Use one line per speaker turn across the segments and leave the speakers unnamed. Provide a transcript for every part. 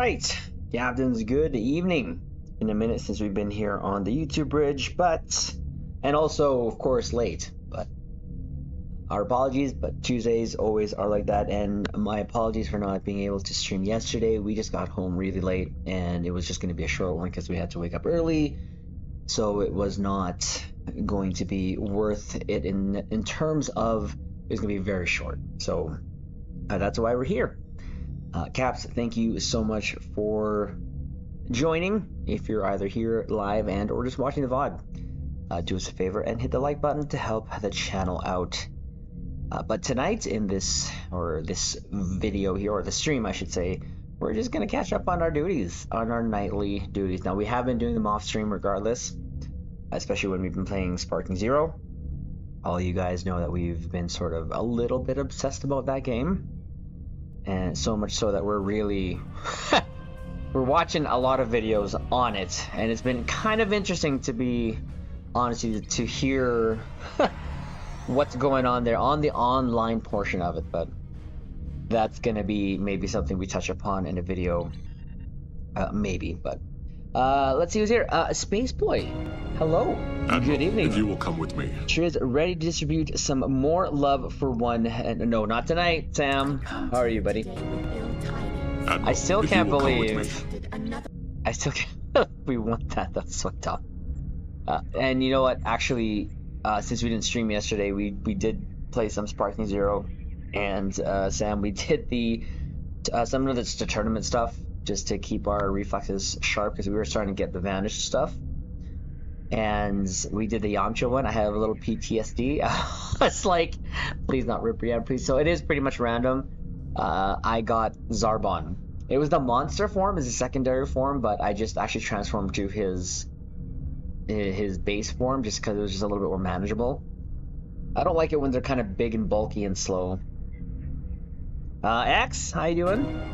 right, Captains, good evening. It's been a minute since we've been here on the YouTube bridge, and also, of course, late, but our apologies, but Tuesdays always are like that, and my apologies for not being able to stream yesterday. We just got home really late, and it was just going to be a short one because we had to wake up early, so it was not going to be worth it in terms of, it was going to be very short, so that's why we're here. Caps, thank you so much for joining. If you're either here live and or just watching the VOD, do us a favor and hit the like button to help the channel out. But tonight in this video here, or the stream I should say, we're just going to catch up on our duties, on our nightly duties. Now we have been doing them off stream regardless, especially when we've been playing Sparking Zero. All you guys know that we've been sort of a little bit obsessed about that game. And so much so that we're really we're watching a lot of videos on it, and it's been kind of interesting, to be honest with you, to hear what's going on there on the online portion of it. But that's gonna be maybe something we touch upon in a video, maybe. But let's see who's here. Space Boy, hello.
Admiral,
good evening.
if you will come with me.
Triz, ready to distribute some more love for one. No, not tonight, Sam. How are you, buddy?
Admiral,
I still
if
can't
you will come with
believe. I still can't. We want that. That's so tough. And you know what? Actually, since we didn't stream yesterday, we did play some Sparking Zero, and Sam, we did the some of the tournament stuff just to keep our reflexes sharp because we were starting to get the vanish stuff. And we did the Yamcha one. I have a little PTSD. It's like, please not rip Brienne, please. So it is pretty much random. I got Zarbon. It was the monster form, is a secondary form, but I just actually transformed to his base form just because it was just a little bit more manageable. I don't like it when they're kind of big and bulky and slow. X, how you doing?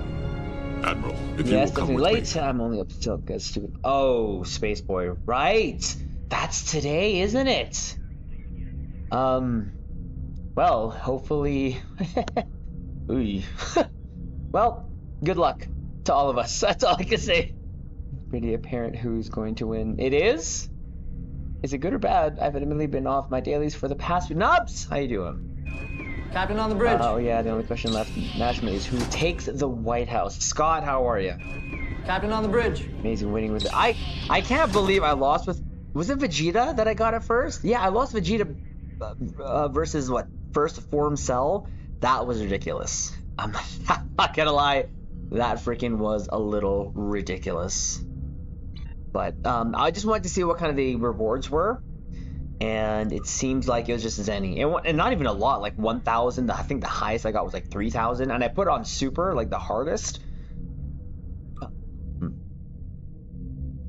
Admiral, if you will come with
late.
me.
I'm only up till good stupid. Oh, Space Boy, right? That's today, isn't it? Well, hopefully. Ooh. Well, good luck to all of us. That's all I can say. Pretty apparent who's going to win. It is. Is it good or bad? I've admittedly been off my dailies for the past few. Nubs, how you doing?
Captain on the bridge.
Oh yeah, the only question left nationally is who takes the White House. Scott, how are you?
Captain on the bridge.
Amazing winning with it. I can't believe I lost with, was it Vegeta that I got at first? Yeah, I lost Vegeta versus what, first form Cell. That was ridiculous. I'm not gonna lie, that freaking was a little ridiculous. But I just wanted to see what kind of the rewards were. And it seems like it was just Zenny, and not even a lot, like 1,000. I think the highest I got was like 3,000, and I put it on super, like the hardest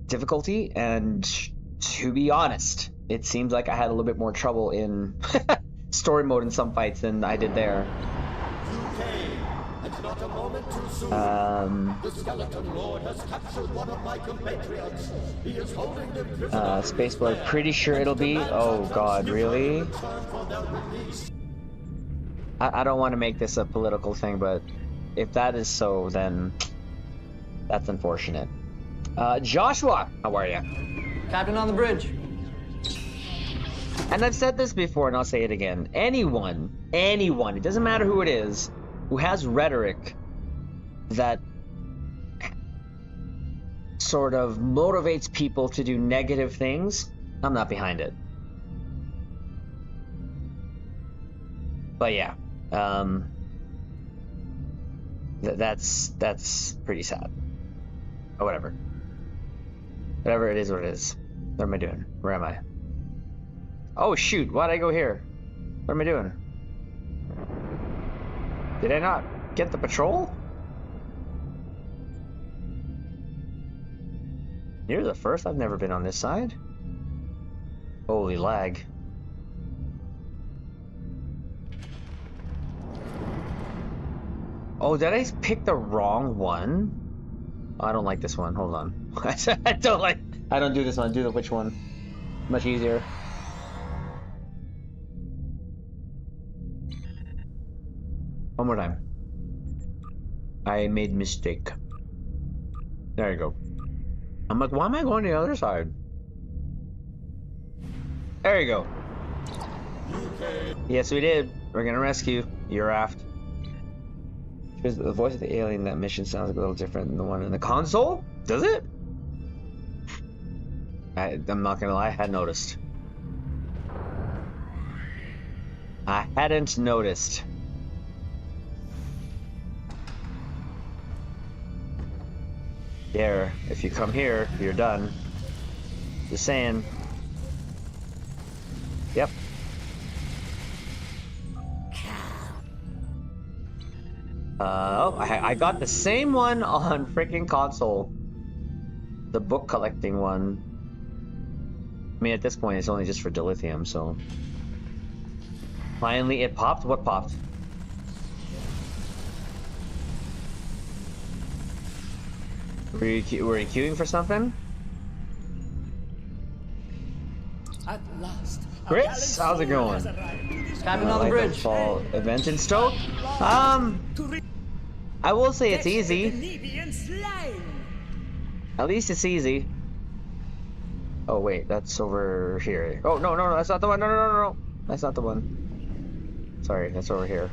difficulty. And to be honest, it seems like I had a little bit more trouble in story mode in some fights than I did there.
The skeleton lord has captured one of my compatriots. He is holding them prisoner.
Spaceboy, pretty sure it'll be. Oh God, really? I don't want to make this a political thing, but if that is so, then that's unfortunate. Joshua, how are you?
Captain on the bridge.
And I've said this before, and I'll say it again. Anyone, it doesn't matter who it is, who has rhetoric that sort of motivates people to do negative things, I'm not behind it. But yeah, that's pretty sad. But whatever it is, what it is. What am I doing? Where am I? Oh shoot, why'd I go here? What am I doing? Did I not get the patrol? You're the first. I've never been on this side. Holy lag. Oh, did I pick the wrong one? Oh, I don't like this one. Hold on. I don't do this one. Do the which one? Much easier. One more time. I made mistake. There you go. I'm like, why am I going to the other side? There you go. Yes, we did. We're gonna rescue your raft. The voice of the alien in that mission sounds like a little different than the one in the console. Does it? I'm not gonna lie, I had noticed. I hadn't noticed. There, if you come here, you're done. Just saying. Yep. Oh, I got the same one on freaking console. The book collecting one. I mean, at this point, it's only just for dilithium, so. Finally, it popped? What popped? Were you queuing for something?
At last,
Chris, how's it going?
Captain on the bridge.
Fall event in Stoke? I will say it's easy. At least it's easy. Oh wait, that's over here. Oh no, that's not the one. No. That's not the one. Sorry, that's over here.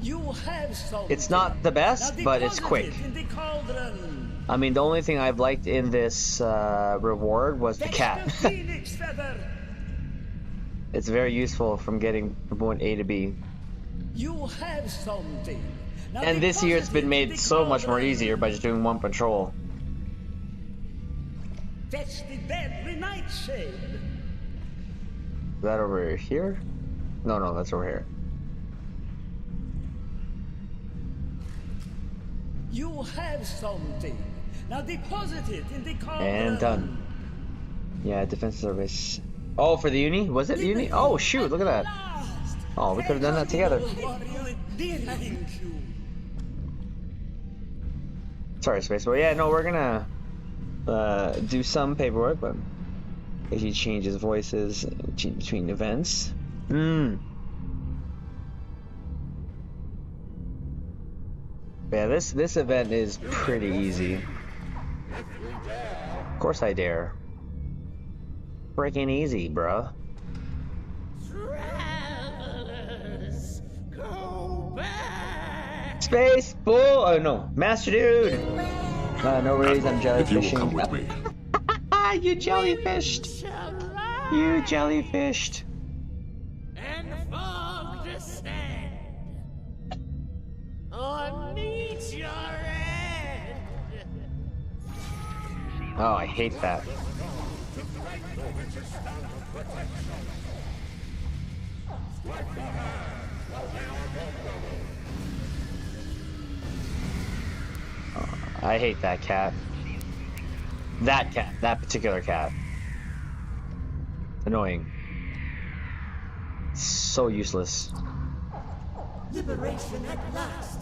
You have
It's not the best, but it's quick. I mean, the only thing I've liked in this reward was the cat. It's very useful from getting from point A to B.
You have something.
And this year it's been made so much more easier by just doing one patrol.
That's the deadly nightshade.
Is that over here? No, that's over here.
You have something. Now deposit it in the cauldron.
And done. Yeah, defense service. Oh, for the uni? Was it the uni? Oh shoot, look at that. Oh, we could have done that together. Sorry, Space Boy. Yeah, no, we're gonna do some paperwork, but if he changes voices between events. Yeah, this event is pretty easy. Of course I dare. Freaking easy, bruh.
Travelers, go back.
Space Bull! Oh no, Master Dude! No worries, I'm
If you will come
jellyfishing.
with me.
You jellyfished! You jellyfished!
And fog descend. Or meet your end.
Oh, I hate that. I hate that cat. That cat. That particular cat. Annoying. So useless.
Liberation at last.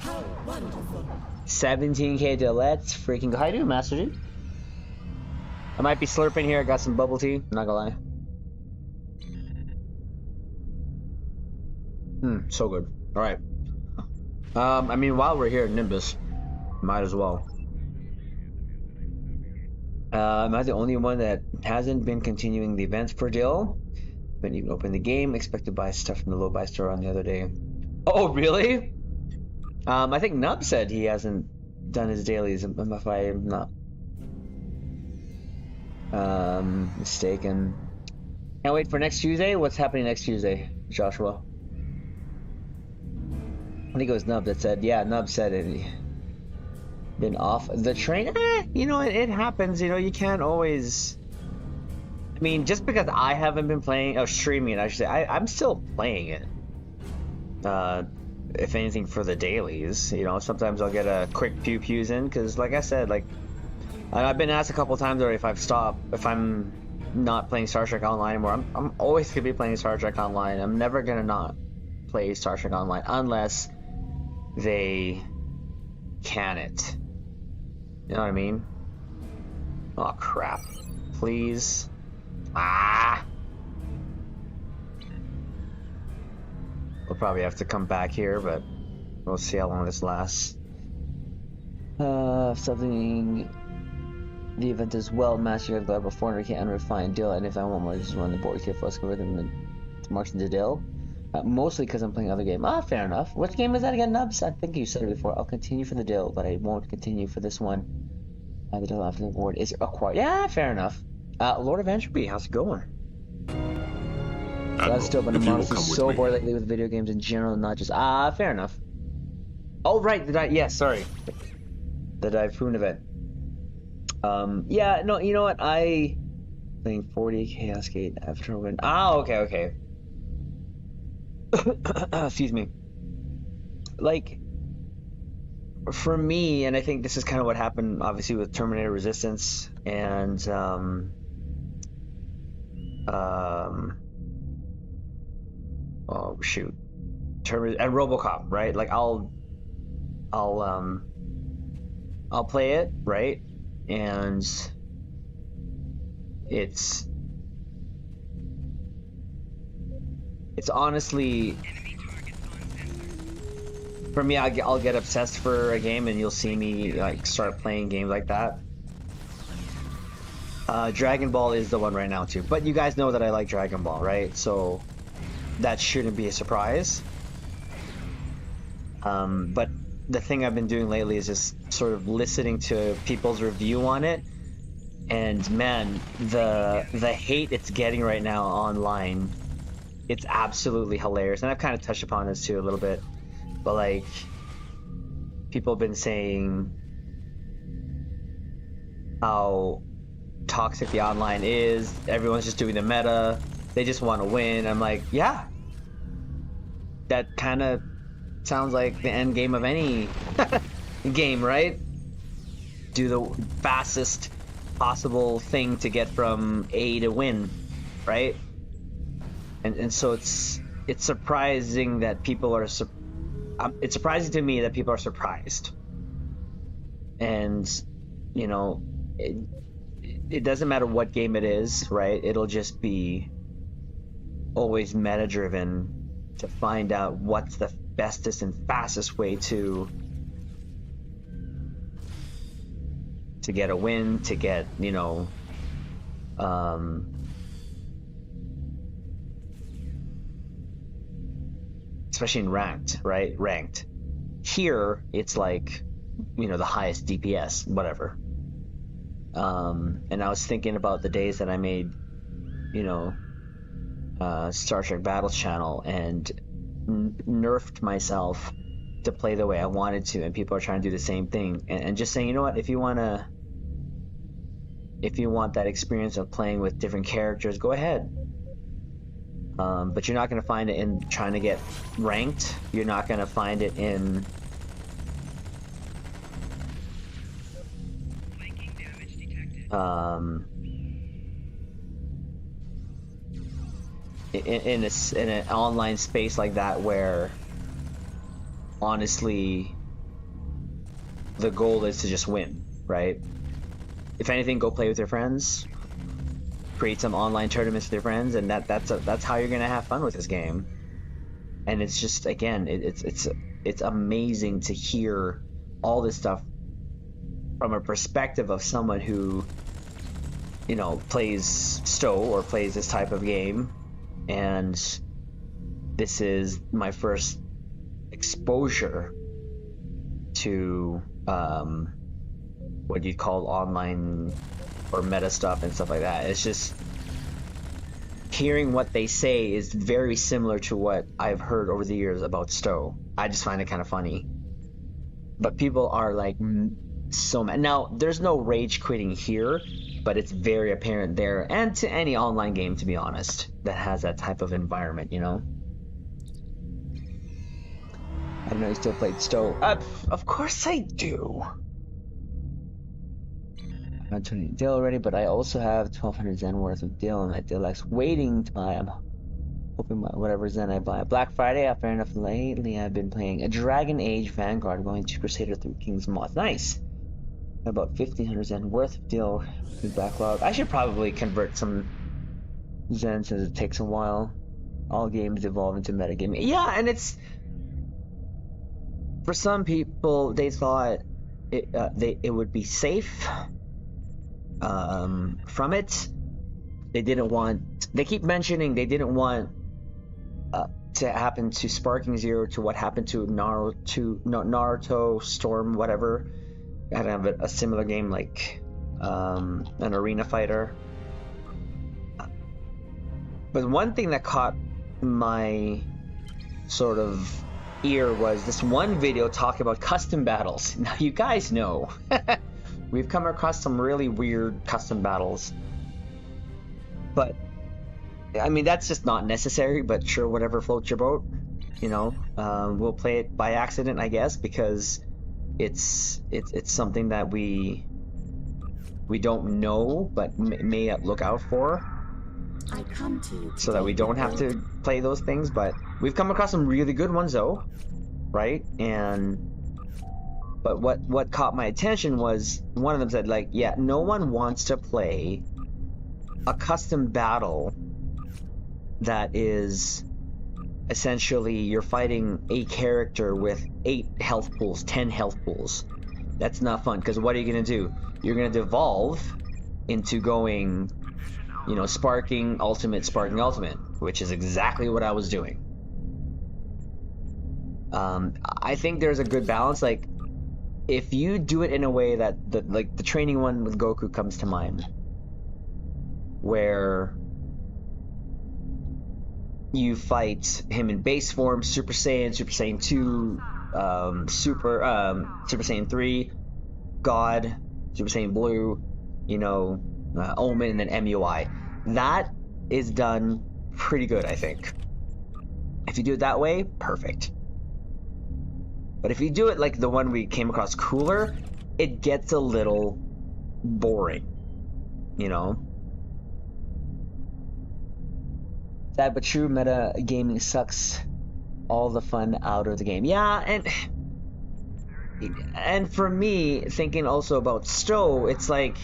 How wonderful.
17k to let's freaking go. How you doing, Master Dude? I might be slurping here. I got some bubble tea. Not gonna lie. So good. Alright. I mean, while we're here at Nimbus, might as well. Am I the only one that hasn't been continuing the events per deal? Haven't even opened the game. Expect to buy stuff from the low buy store on the other day. Oh, really? I think Nub said he hasn't done his dailies, if I'm not mistaken. Can't wait for next Tuesday. What's happening next Tuesday, Joshua? I think it was Nub that said, yeah, Nub said it. Been off the train. You know, it happens. You know, you can't always. I mean, just because I haven't been playing, or streaming it, I should say, I'm still playing it. If anything, for the dailies. You know, sometimes I'll get a quick pew-pews in, because, like I said, like, I've been asked a couple times already if I'm not playing Star Trek Online anymore. I'm always gonna be playing Star Trek Online. I'm never gonna not play Star Trek Online unless they can it. You know what I mean? Oh crap. Please. Ah! We'll probably have to come back here, but we'll see how long this lasts. Something. The event is well mastered. I've got about 400k unrefined deal, and if I want more, just run the board kit for us with them and march into deal. Mostly because I'm playing other game. Ah, fair enough. Which game is that again, Nubs? I think you said it before. I'll continue for the deal, but I won't continue for this one. The deal after the board is acquired. Yeah, fair enough. Lord of Entropy, how's it going? So that's still been honestly so bored lately with video games in general, not just fair enough. Oh right, sorry. The Typhoon event. Yeah, no, you know what? Playing 40 Chaos Gate after a win. Okay. Excuse me. Like, for me, and I think this is kind of what happened, obviously, with Terminator Resistance and oh shoot, and RoboCop, right? Like, I'll play it, right? And it's honestly, for me, I'll get obsessed for a game, and you'll see me like start playing games like that. Dragon Ball is the one right now too, but you guys know that I like Dragon Ball, right? So that shouldn't be a surprise. But the thing I've been doing lately is just sort of listening to people's review on it, and man, the hate it's getting right now online, it's absolutely hilarious. And I've kind of touched upon this too a little bit, but like, people have been saying how toxic the online is, everyone's just doing the meta, they just want to win. I'm like, yeah, that kind of sounds like the end game of any game, right? Do the fastest possible thing to get from A to win, right? And so it's surprising that people are it's surprising to me that people are surprised. And you know, it doesn't matter what game it is, right? It'll just be always meta driven to find out what's the bestest and fastest way to get a win, to get, you know, especially in ranked, right? Ranked. Here, it's like, you know, the highest DPS, whatever. And I was thinking about the days that I made, you know, Star Trek Battles channel and nerfed myself to play the way I wanted to, and people are trying to do the same thing, and just saying, you know what, if you want that experience of playing with different characters, go ahead. But you're not going to find it in trying to get ranked. You're not going to find it in in an online space like that, where honestly the goal is to just win, right? If anything, go play with your friends, create some online tournaments with your friends, and that's how you're gonna have fun with this game. And it's just, again, it's amazing to hear all this stuff from a perspective of someone who, you know, plays Stow or plays this type of game, and this is my first exposure to what you'd call online or meta stuff and stuff like that. It's just hearing what they say is very similar to what I've heard over the years about Stow. I just find it kind of funny. But people are like so mad. Now, there's no rage quitting here, but it's very apparent there, and to any online game, to be honest, that has that type of environment, you know? I don't know, you still played Stow. Of course I do. I'm not turning deal already, but I also have 1200 Zen worth of deal, and that deal X waiting to buy. I'm hoping whatever Zen I buy. Black Friday, fair enough. Lately, I've been playing a Dragon Age Vanguard, going to Crusader through King's Moth. Nice. About 1500 Zen worth of deal with backlog. I should probably convert some Zen since it takes a while. All games evolve into metagaming. Yeah, and it's, for some people, they thought it would be safe from it. They didn't want. They keep mentioning they didn't want to happen to Sparking Zero to what happened to Naruto Storm, whatever. I'd have a similar game like an arena fighter. But one thing that caught my sort of ear was this one video talking about custom battles. Now you guys know we've come across some really weird custom battles, but I mean that's just not necessary. But sure, whatever floats your boat, you know. We'll play it by accident, I guess, because it's something that we don't know but may look out for,
I come to you
so that we don't have to play those things. But we've come across some really good ones though, right? But what caught my attention was one of them said, like, yeah, no one wants to play a custom battle that is essentially you're fighting a character with 8 health pools, 10 health pools. That's not fun, because what are you going to do? You're going to devolve into going, you know, sparking ultimate, which is exactly what I was doing. I think there's a good balance. Like, if you do it in a way that like the training one with Goku comes to mind, where you fight him in base form, Super Saiyan, Super Saiyan 2, Super Saiyan 3, God, Super Saiyan Blue, you know, Omen, and then MUI. That is done pretty good, I think. If you do it that way, perfect. But if you do it like the one we came across, Cooler, it gets a little boring, you know? Sad but true, meta gaming sucks all the fun out of the game. Yeah, and for me, thinking also about Stowe, it's like,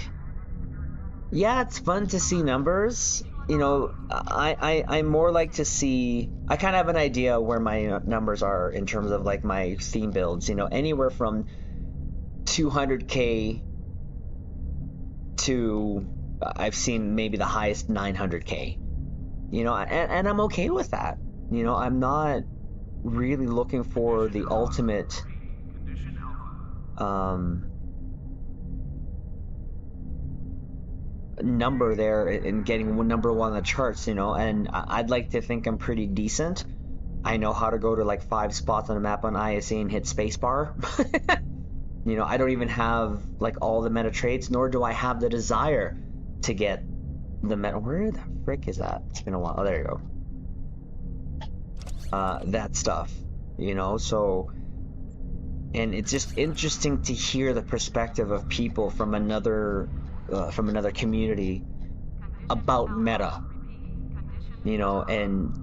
yeah, it's fun to see numbers. You know, I more like to see, I kind of have an idea where my numbers are in terms of like my theme builds, you know, anywhere from 200k to I've seen maybe the highest 900k, you know, and I'm okay with that. You know, I'm not really looking for the ultimate number there and getting number 1 on the charts, you know, and I'd like to think I'm pretty decent. I know how to go to like 5 spots on the map on ISA and hit spacebar. You know, I don't even have like all the meta traits, nor do I have the desire to get the meta. Where the frick is that? It's been a while. Oh, there you go. That stuff, you know, so, and it's just interesting to hear the perspective of people from another community about meta, you know. And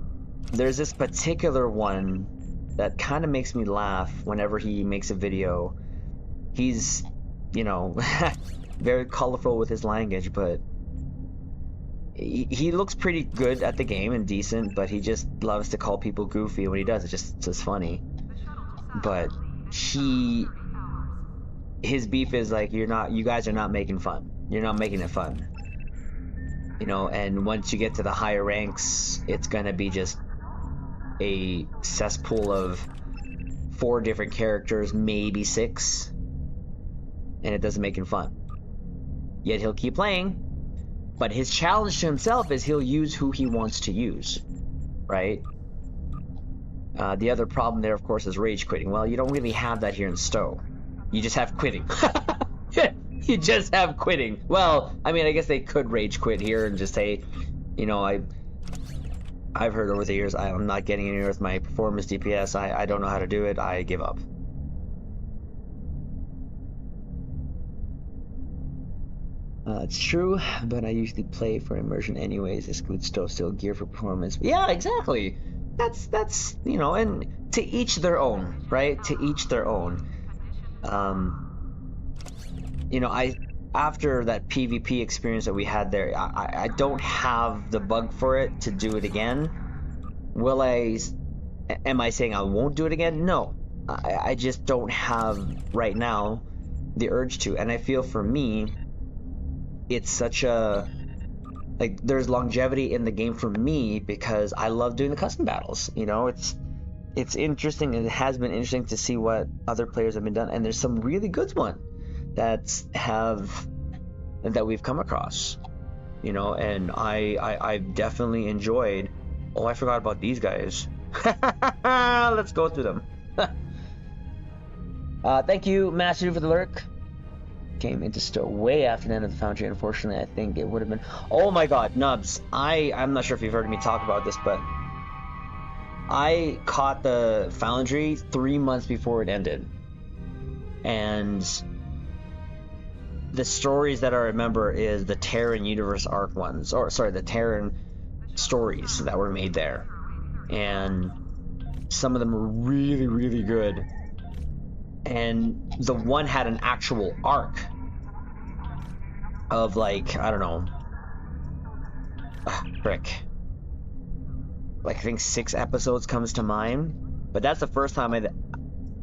there's this particular one that kind of makes me laugh whenever he makes a video. He's, you know, very colorful with his language, but he looks pretty good at the game and decent, but he just loves to call people goofy when he does. It's just funny. But his beef is like, you guys are not making fun. You're not making it fun. You know, and once you get to the higher ranks, it's gonna be just a cesspool of 4 different characters, maybe 6, and it doesn't make it fun. Yet he'll keep playing, but his challenge to himself is he'll use who he wants to use, right? The other problem there, of course, is rage quitting. Well, you don't really have that here in Stowe. You just have quitting. You just have quitting. Well, I mean, I guess they could rage quit here and just say, you know, I've heard over the years, I'm not getting anywhere with my performance DPS. I don't know how to do it. I give up. It's true, but I usually play for immersion anyways. Exclude still gear for performance. Yeah, exactly. That's you know, and to each their own, right? To each their own. You know, after that PvP experience that we had there, I don't have the bug for it to do it again. Am I saying I won't do it again? No. I just don't have right now the urge to. And I feel for me, it's such a, like, there's longevity in the game for me because I love doing the custom battles. You know, it's interesting, and it has been interesting to see what other players have been done, and there's some really good ones that we've come across, you know, and I've definitely enjoyed. Oh, I forgot about these guys. Let's go through them. Thank you, Master, for the lurk. Came into still way after the end of the Foundry. Unfortunately, I think it would have been. Oh my God, Nubs! I'm not sure if you've heard me talk about this, but I caught the Foundry 3 months before it ended, and the stories that I remember is the Terran Universe arc ones, or sorry, the Terran stories that were made there, and some of them were really, really good. And the one had an actual arc of, like, I don't know, frick, like I think 6 episodes comes to mind. But that's the first time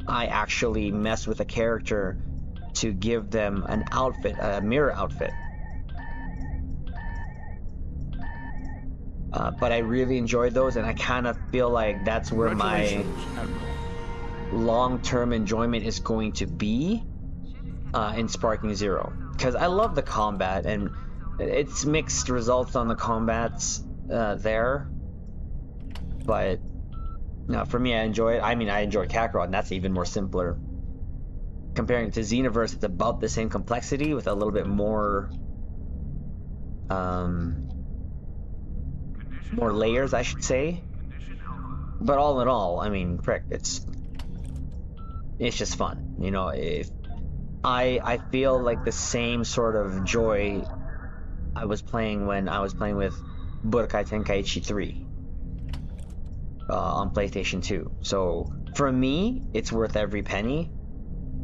I actually messed with a character to give them an outfit, a mirror outfit. But I really enjoyed those, and I kind of feel like that's where my long-term enjoyment is going to be in Sparking Zero, because I love the combat, and it's mixed results on the combats there, but for me, I enjoy it. I mean, I enjoy Kakarot, and that's even more simpler. Comparing it to Xenoverse, it's about the same complexity with a little bit more more layers, I should say. But all in all, I mean, frick, it's just fun, you know. If I feel like the same sort of joy I was playing when I was playing with Budokai Tenkaichi 3 on PlayStation 2. So for me, it's worth every penny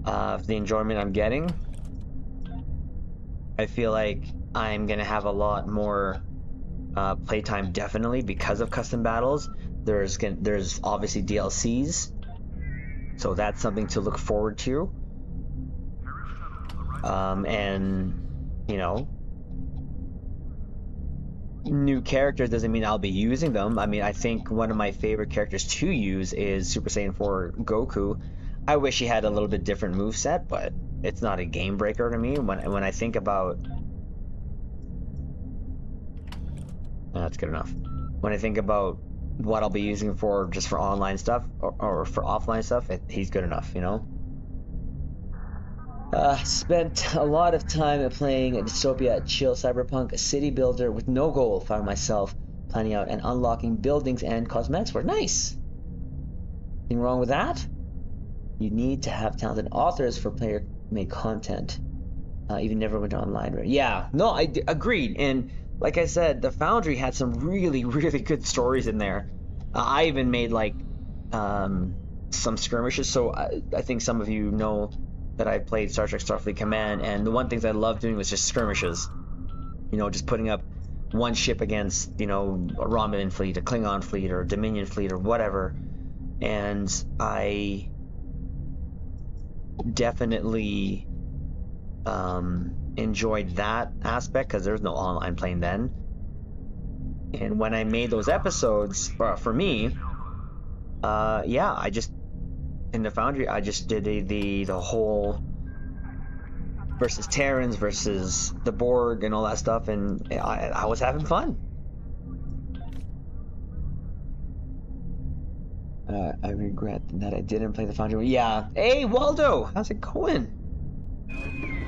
of the enjoyment I'm getting. I feel like I'm gonna have a lot more playtime, definitely, because of custom battles. There's obviously DLCs, so that's something to look forward to. And you know, new characters doesn't mean I'll be using them. I mean, I think one of my favorite characters to use is Super Saiyan 4 Goku. I wish he had a little bit different moveset, but it's not a game breaker to me. When I think about, that's good enough. When I think about what I'll be using for just for online stuff or for offline stuff, he's good enough, you know. Spent a lot of time playing Dystopia Chill Cyberpunk City Builder with no goal. Found myself planning out and unlocking buildings and cosmetics for nice. Anything wrong with that? You need to have talented authors for player-made content. Even never went online. Right? Yeah, no, agreed. And like I said, the Foundry had some really, really good stories in there. I even made like some skirmishes. So I think some of you know that I played Star Trek Starfleet Command, and the one things I loved doing was just skirmishes. You know, just putting up one ship against, you know, a Romulan fleet, a Klingon fleet, or a Dominion fleet, or whatever. And I definitely enjoyed that aspect because there was no online playing then. And when I made those episodes, for me, yeah, I just, in the Foundry, I just did the whole versus Terrans versus the Borg and all that stuff, and I was having fun. I regret that I didn't play the Foundry. Yeah. Hey, Waldo, how's it going?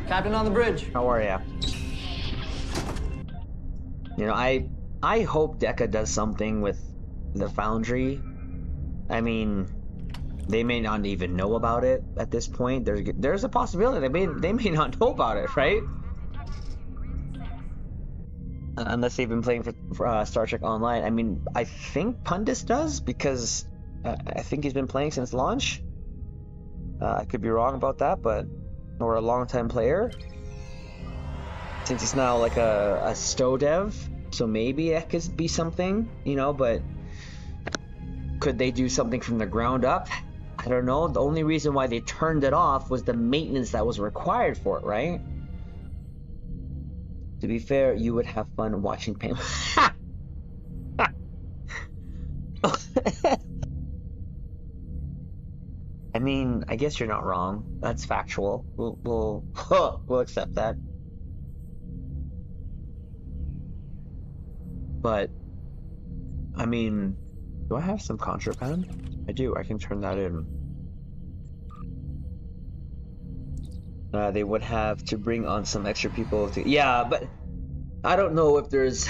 Captain on the bridge.
How are ya? You know, I hope Deca does something with the Foundry. I mean, they may not even know about it at this point. There's a possibility they may not know about it, right? Unless they've been playing for Star Trek Online. I mean, I think Pundis does, because I think he's been playing since launch. I could be wrong about that, but or a long-time player. Since he's now like a Stow dev, so maybe it could be something, you know. But could they do something from the ground up? I don't know. The only reason why they turned it off was the maintenance that was required for it, right? To be fair, you would have fun watching paint. I mean, I guess you're not wrong. That's factual. We'll accept that. But I mean, do I have some contra pen? I do. I can turn that in. They would have to bring on some extra people to. Yeah, but I don't know if there's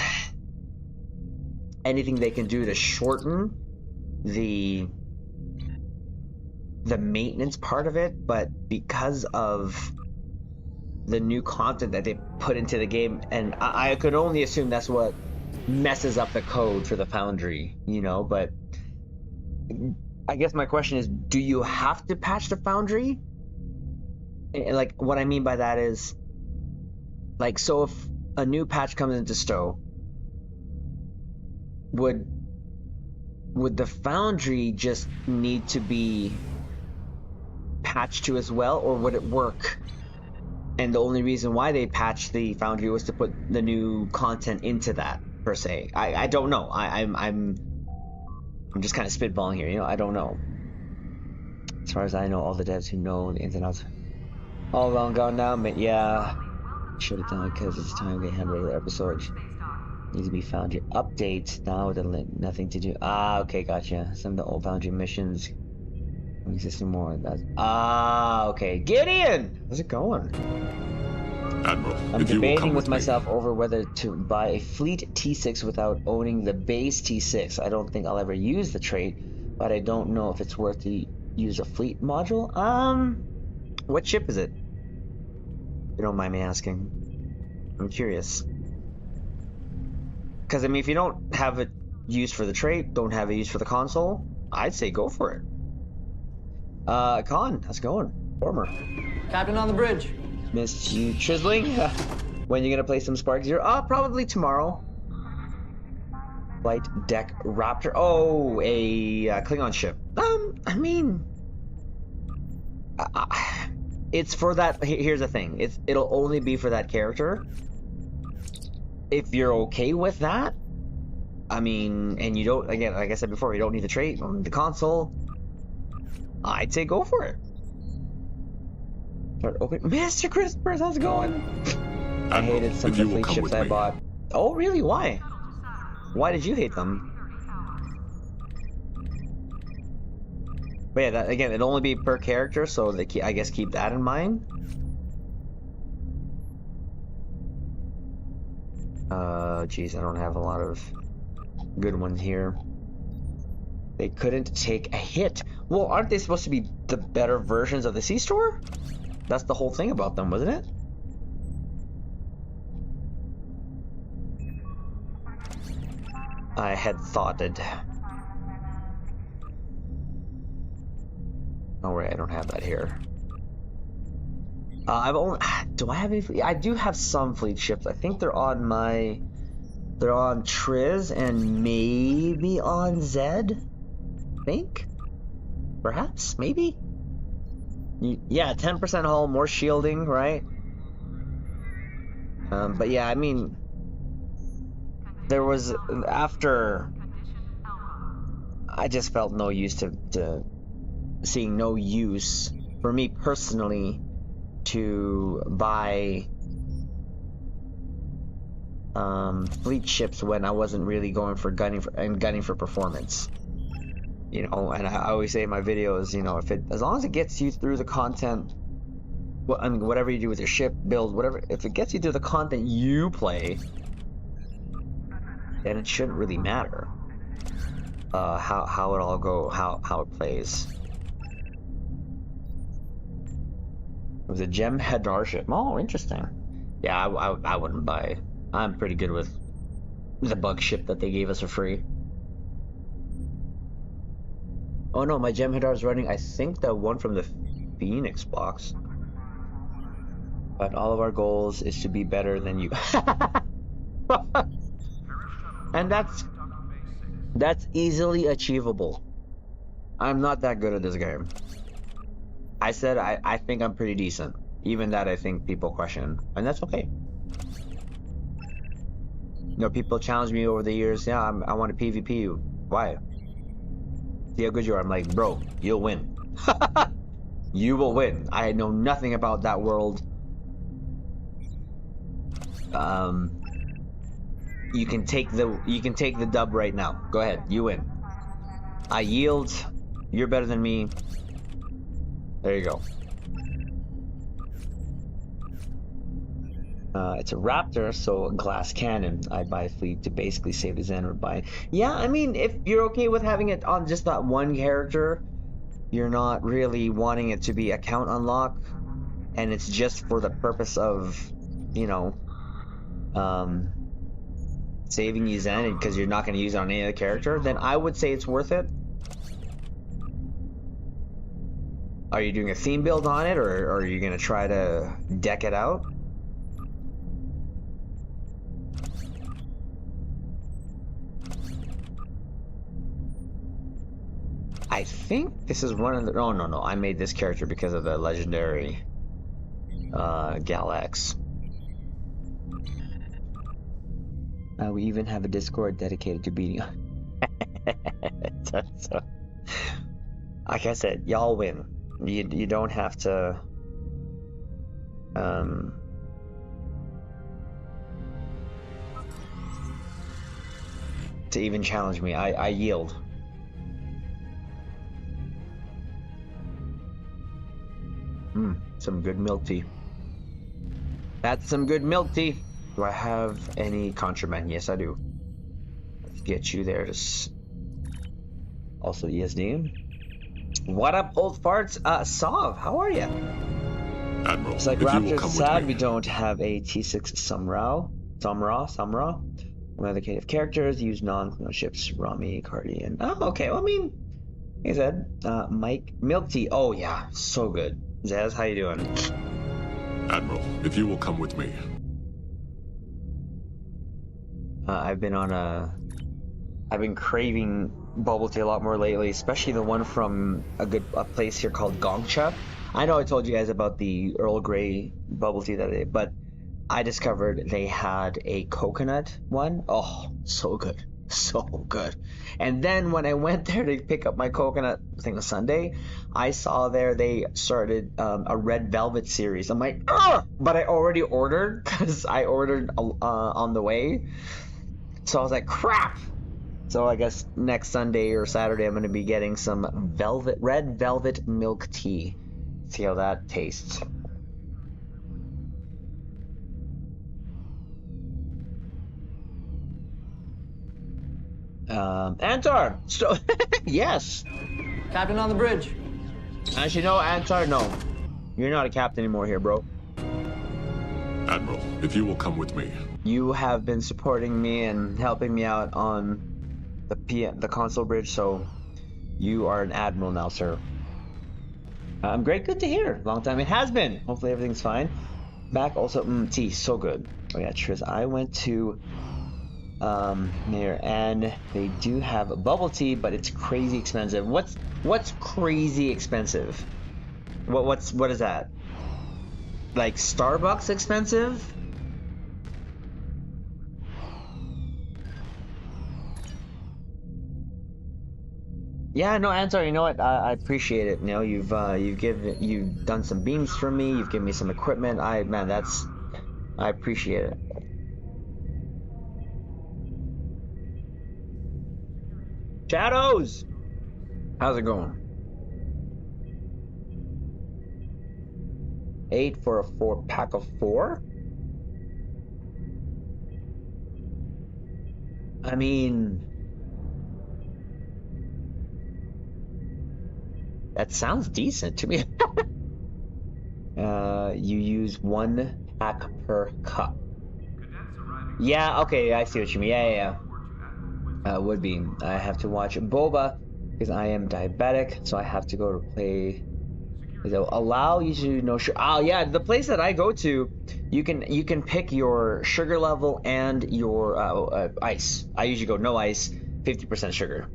anything they can do to shorten the maintenance part of it, but because of the new content that they put into the game, and I could only assume that's what messes up the code for the Foundry, you know. But I guess my question is, do you have to patch the Foundry? And like, what I mean by that is, like, so if a new patch comes into Stowe, would the Foundry just need to be patched to as well, or would it work? And the only reason why they patched the Foundry was to put the new content into that, per se. I don't know. I'm just kind of spitballing here, you know. I don't know. As far as I know, all the devs who know the ins and outs all long gone now. But yeah, should have done it because it's time they had regular episodes. Needs to be Foundry updates now with nothing to do. Ah, okay, gotcha. Some of the old Foundry missions existing more. That's okay. Gideon, how's it going?
Admiral,
I'm
if you will
debating
come
with
me.
myself over whether to buy a fleet T6 without owning the base T6. I don't think I'll ever use the trait, but I don't know if it's worth to use a fleet module. What ship is it? If you don't mind me asking. I'm curious. Because I mean, if you don't have it used for the trait, don't have it used for the console, I'd say go for it. Con, how's it going? Former.
Captain on the bridge.
Missed you chiseling. When you gonna play some Spark Zero? Probably tomorrow. Flight deck Raptor. Oh, a Klingon ship. I mean, it's for that. Here's the thing. It'll only be for that character. If you're okay with that, I mean, and you don't, again, like I said before, you don't need the trait on the console, I'd say go for it. Start open. Mr. Crispers, how's it going? I
Admiral,
hated some
if
of
you
the
will
fleet
come
ships
with
I
me.
bought. Oh, really? Why? Why did you hate them? But yeah, that, again, it'll only be per character, so they I guess keep that in mind. Geez, I don't have a lot of good ones here. They couldn't take a hit. Well, aren't they supposed to be the better versions of the C-Store? That's the whole thing about them, wasn't it? I had thoughted. Oh, wait, I don't have that here. I've only... Do I have any fleet? I do have some fleet ships. I think they're on my... They're on Triz and maybe on Zed? I think? Perhaps? Maybe? Yeah, 10% hull, more shielding, right? But yeah, I mean... There was... After... I just felt no use to seeing no use, for me personally, to buy... fleet ships when I wasn't really going for gunning for performance, you know. And I always say in my videos, you know, as long as it gets you through the content, well, I mean, whatever you do with your ship build, whatever, if it gets you through the content you play, then it shouldn't really matter how it all go, how it plays. It was a gem Hadar ship. Oh, interesting. Yeah, I wouldn't buy. I'm pretty good with the bug ship that they gave us for free. Oh no, my Gem Hadar is running, I think, the one from the Phoenix box. But all of our goals is to be better than you. And that's easily achievable. I'm not that good at this game. I said I think I'm pretty decent. Even that I think people question, and that's okay. You know, people challenge me over the years. Yeah, I want to PvP you. Why? See how good you are. I'm like, bro, you'll win. You will win. I know nothing about that world. You can take the dub right now. Go ahead, you win. I yield. You're better than me. There you go. It's a raptor, so a glass cannon. I buy a fleet to basically save the Xander by. Yeah, I mean, if you're okay with having it on just that one character, you're not really wanting it to be account unlock, and it's just for the purpose of, you know, saving you Zen because you're not going to use it on any other character, then I would say it's worth it. Are you doing a theme build on it, or are you going to try to deck it out? I think this is one of the... Oh, no. I made this character because of the legendary Galax. We even have a Discord dedicated to beating... so, like I said, y'all win. You don't have to... to even challenge me. I yield. Some good milk tea. That's some good milk tea. Do I have any contraband? Yes, I do. Let's get you there. Also, ESD. What up, old farts? Sov, how are you?
Admiral,
It's like
if you will
Raptor's
come
sad
with
we
me.
don't have a T6 Samra. One of the creative characters use non-clone ships, Rami, Cardi, and okay. Well, I mean, like I said, Mike, milk tea. Oh yeah, so good. Zaz, how you doing?
Admiral, if you will come with me.
I've been craving bubble tea a lot more lately, especially the one from a place here called Gongcha. I know I told you guys about the Earl Grey bubble tea that day, but I discovered they had a coconut one. Oh, so good. So good. And then when I went there to pick up my coconut, I think it was Sunday, I saw there they started a red velvet series. I'm like, ugh! But I already ordered because I ordered on the way. So I was like, crap! So I guess next Sunday or Saturday I'm going to be getting some red velvet milk tea. See how that tastes. Antar! So, yes!
Captain on the bridge.
As you know, Antar, no. You're not a captain anymore here, bro.
Admiral, if you will come with me.
You have been supporting me and helping me out on the console bridge, so you are an admiral now, sir. Great, good to hear. Long time it has been. Hopefully everything's fine. Back also, tea, so good. Oh yeah, Triz, I went to there, and they do have a bubble tea, but it's crazy expensive. What's crazy expensive? What is that? Like Starbucks expensive? Yeah, no, Antar, you know what? I appreciate it. You know, you've done some beams for me. You've given me some equipment. I appreciate it. Shadows, how's it going? 8 for a 4-pack of 4. I mean, that sounds decent to me. You use 1 pack per cup. Yeah, okay, I see what you mean. Yeah. Would be. I have to watch Boba because I am diabetic, so I have to go to play. They'll allow you to know sugar. Oh yeah, the place that I go to, you can pick your sugar level and your ice. I usually go no ice, 50% sugar.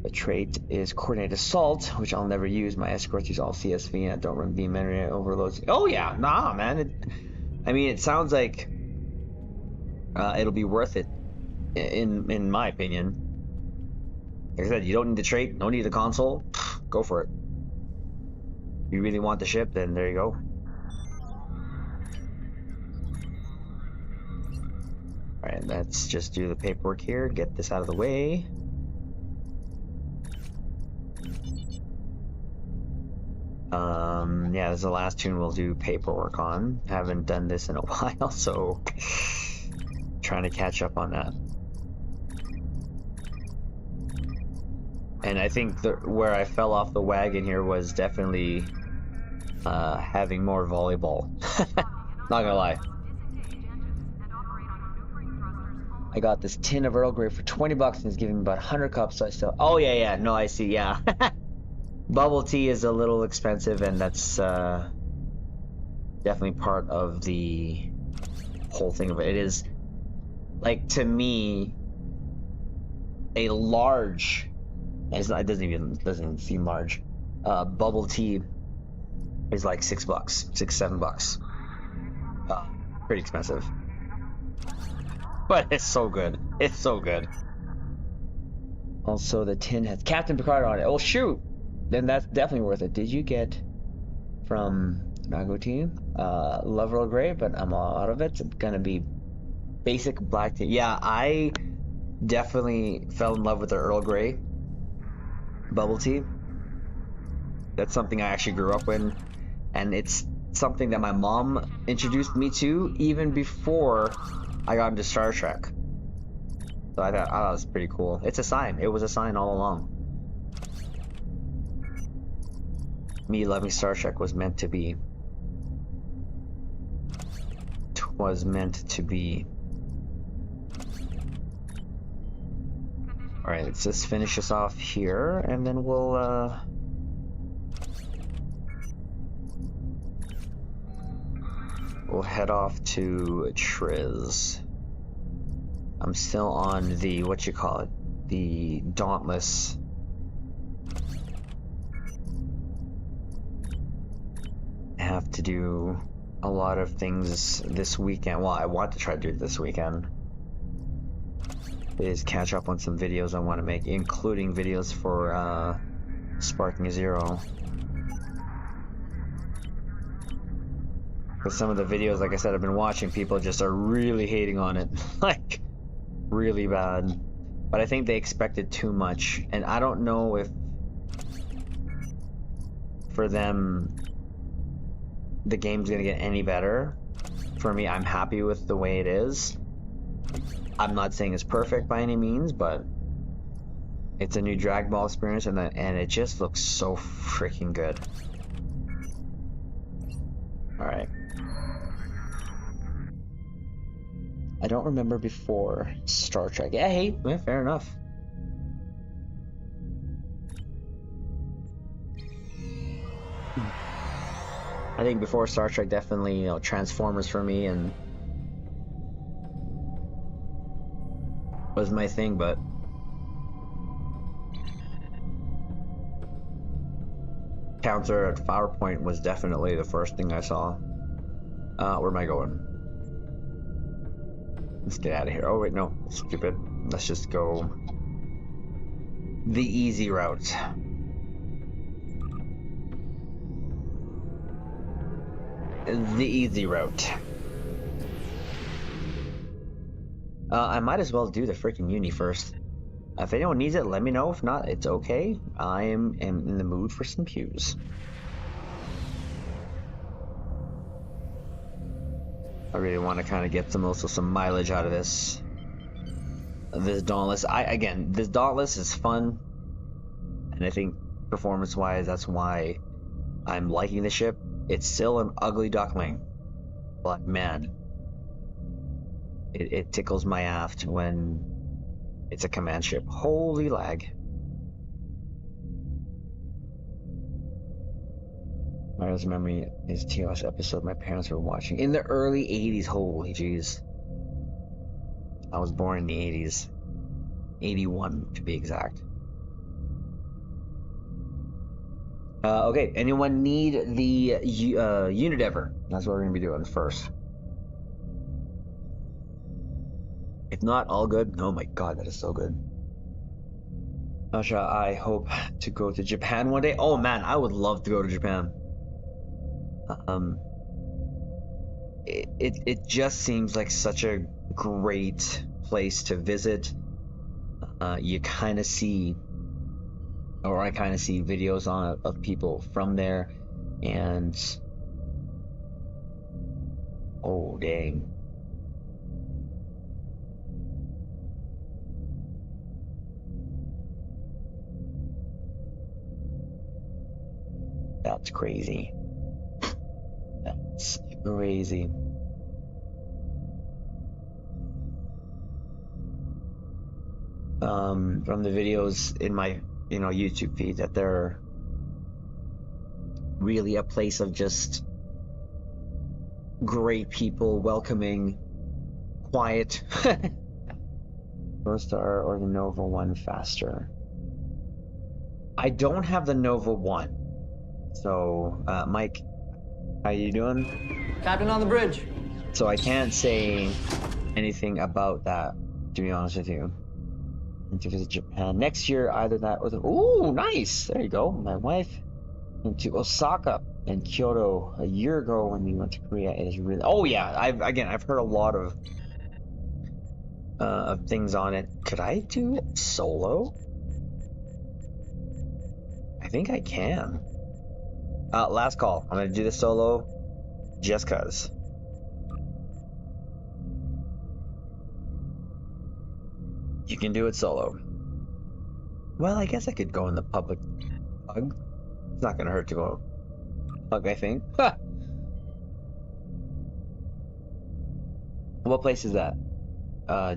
The trait is Coordinated Assault, which I'll never use. My escorts use all CSV and I don't run beam internet overloads. Oh yeah, nah, man. I mean, it sounds like it'll be worth it, in my opinion. Like I said, you don't need the trait, don't need the console. Go for it. If you really want the ship, then there you go. Alright, let's just do the paperwork here, get this out of the way. Yeah, this is the last tune we'll do paperwork on. Haven't done this in a while, so trying to catch up on that. And I think where I fell off the wagon here was definitely having more volleyball. Not gonna lie. I got this tin of Earl Grey for 20 bucks and it's giving me about 100 cups, so I still... Oh, yeah, no, I see, yeah. Bubble tea is a little expensive, and that's definitely part of the whole thing of it. It is, like, to me, a large... It doesn't even seem large. Bubble tea is like $6, $7. Pretty expensive. But it's so good. It's so good. Also, the tin has Captain Picard on it. Oh, shoot! Then that's definitely worth it. Did you get from Mango Tea? Love Earl Grey, but I'm all out of it. It's gonna be basic black tea. Yeah, I definitely fell in love with the Earl Grey bubble tea. That's something I actually grew up with, and it's something that my mom introduced me to even before I got into Star Trek. So I thought it was pretty cool. It's a sign. It was a sign all along. Me loving Star Trek was meant to be. Was meant to be. Alright, let's just finish this off here, and then we'll head off to Triz. I'm still on the, the Dauntless. I have to do a lot of things this weekend. Well, I want to try to do it this weekend. Is catch up on some videos I want to make, including videos for Sparking Zero. Because some of the videos, like I said, I've been watching, people just are really hating on it. Like, really bad. But I think they expected too much. And I don't know if, for them, the game's gonna get any better. For me, I'm happy with the way it is. I'm not saying it's perfect by any means, but it's a new Dragon Ball experience, and it just looks so freaking good. Alright. I don't remember before Star Trek. Yeah, hey, fair enough. I think before Star Trek, definitely, Transformers for me and was my thing, but Counter at PowerPoint was definitely the first thing I saw. Where am I going? Let's get out of here. Oh wait, no, stupid. Let's just go the easy route. The easy route. I might as well do the freaking uni first. If anyone needs it, let me know. If not, it's okay. I am in the mood for some pews. I really want to kind of get some mileage out of this Dauntless. This Dauntless is fun, and I think performance-wise, that's why I'm liking the ship. It's still an ugly duckling, but man, it tickles my aft when it's a command ship. Holy lag. My last memory is a TOS episode my parents were watching in the early 80s. Holy jeez. I was born in the 80s. 81 to be exact. Okay, anyone need the unit ever? That's what we're gonna be doing first. If not, all good. Oh my god, that is so good. Asha, I hope to go to Japan one day. Oh man, I would love to go to Japan. It just seems like such a great place to visit. You kind of see, or I kind of see videos on it of people from there, and oh dang. That's crazy. That's crazy. From the videos in my, YouTube feed, that they're really a place of just great people, welcoming, quiet. Star or the Nova 1 faster? I don't have the Nova 1. So, Mike, how you doing?
Captain on the bridge.
So I can't say anything about that, to be honest with you. And to visit Japan next year, either that or the... Ooh, nice! There you go. My wife went to Osaka and Kyoto a year ago when we went to Korea. It is really... Oh yeah, I've heard a lot of things on it. Could I do it solo? I think I can. Last call. I'm gonna do this solo just cause. You can do it solo. Well, I guess I could go in the public hug. It's not gonna hurt to go hug, I think. Ha! What place is that?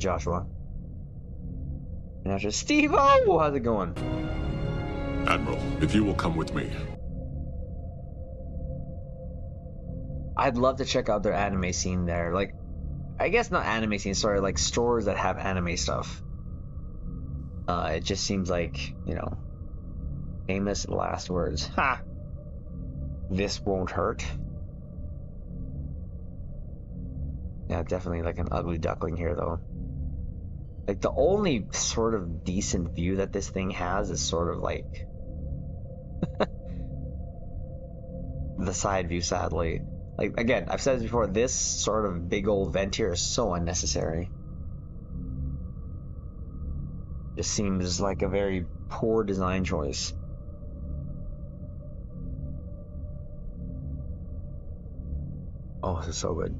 Joshua. And after Steve-O! How's it going?
Admiral, if you will come with me.
I'd love to check out their anime scene there. Like, I guess not anime scene, sorry, like stores that have anime stuff. It just seems like, famous last words. Ha! This won't hurt. Yeah, definitely like an ugly duckling here, though. Like, the only sort of decent view that this thing has is sort of like... the side view, sadly. Like, again, I've said this before, this sort of big old vent here is so unnecessary. Just seems like a very poor design choice. Oh, this is so good.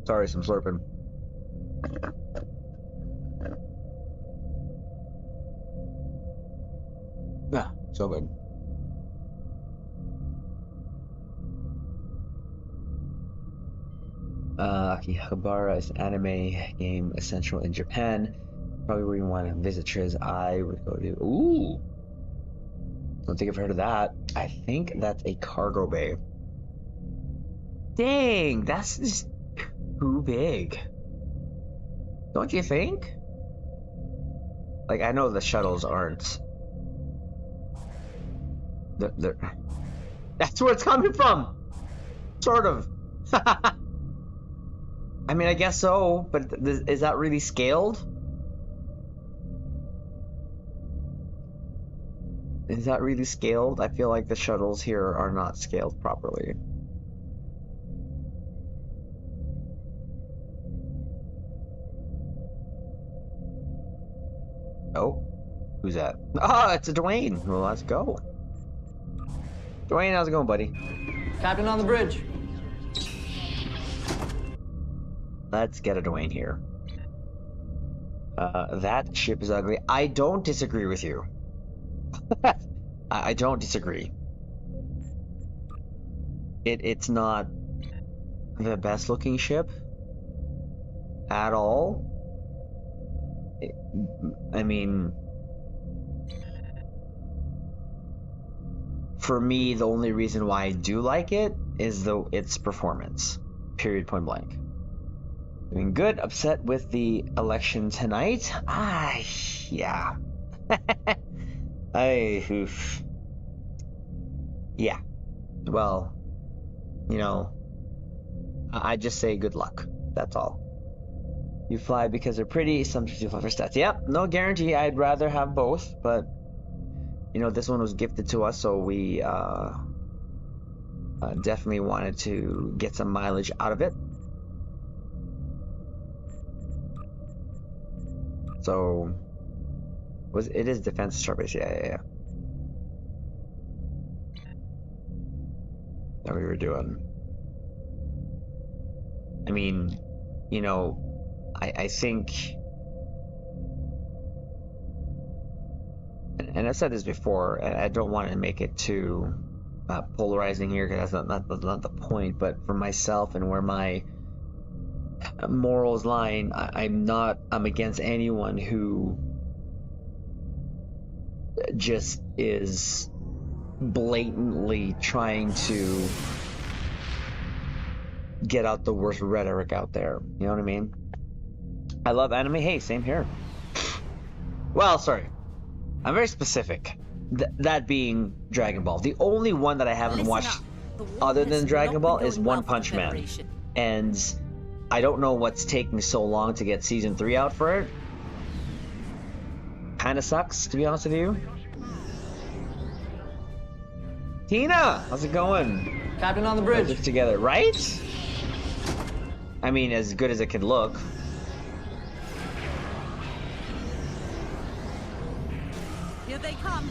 Sorry, some slurping. Yeah, so good. Akihabara is an anime game essential in Japan. Probably where you want to visit Triz. I would go to... Ooh! Don't think I've heard of that. I think that's a cargo bay. Dang, that's just too big. Don't you think? Like, I know the shuttles aren't... They're... That's where it's coming from! Sort of. I mean, I guess so, but is that really scaled? Is that really scaled? I feel like the shuttles here are not scaled properly. Oh, who's that? Ah, it's a Dwayne. Well, let's go. Dwayne, how's it going, buddy?
Captain on the bridge.
Let's get a Dwayne here. That ship is ugly. I don't disagree with you. I don't disagree. It's not the best looking ship at all. I mean, for me, the only reason why I do like it is its performance. Period, point blank. Doing good. Upset with the election tonight. Yeah. Oof. Yeah. Well, you know, I just say good luck. That's all. You fly because they're pretty. Sometimes you fly for stats. Yep. No guarantee. I'd rather have both, but you know, this one was gifted to us, so we definitely wanted to get some mileage out of it. So, it is defense starbase? Yeah. That we were doing. I mean, you know, I think, and I've said this before, and I don't want to make it too polarizing here because that's not the point. But for myself and where my morals lie, I'm against anyone who just is blatantly trying to get out the worst rhetoric out there. You know what I mean? I love anime. Hey, same here. Well, sorry. I'm very specific. That being Dragon Ball. The only one that I haven't watched other than Dragon Ball is One Punch Man. And I don't know what's taking so long to get season 3 out for it. Kinda sucks, to be honest with you. Tina, how's it going?
Captain on the bridge.
Put this together, right? I mean, as good as it could look.
Here they come.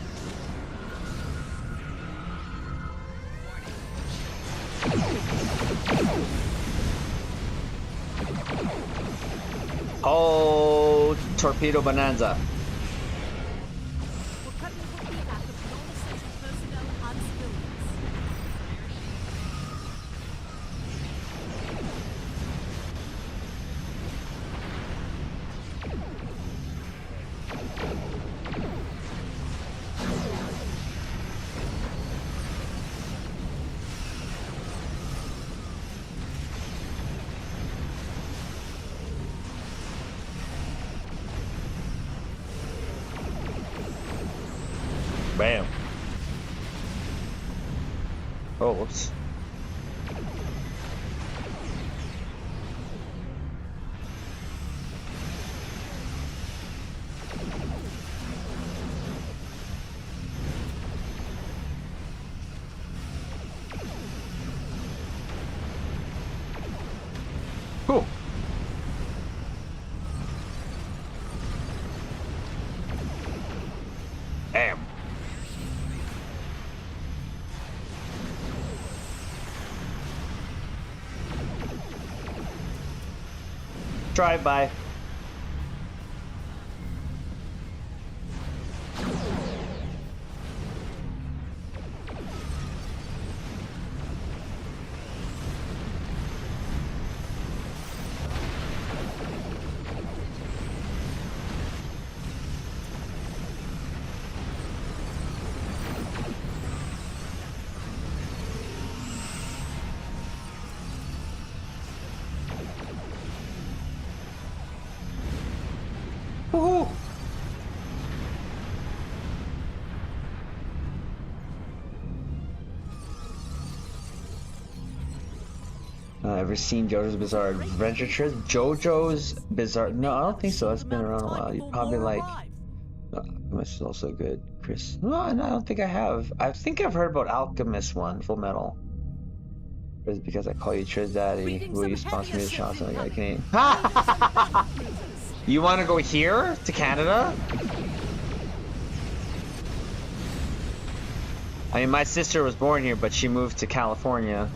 Oh, torpedo bonanza.
We're cutting the feedback of normal section personnel and civilians.
Bam. Oh, whoops. Cool. Damn. Drive-by. Woohoo! Ever seen JoJo's Bizarre Adventure Trip? JoJo's Bizarre... No, I don't think so. It's been around a while. You probably like... Alchemist is also good. Chris... No, I don't think I have. I think I've heard about Alchemist one, Full Metal. Is it because I call you Triz Daddy? Will you sponsor me the shot so I can... You want to go here? To Canada? I mean, my sister was born here, but she moved to California.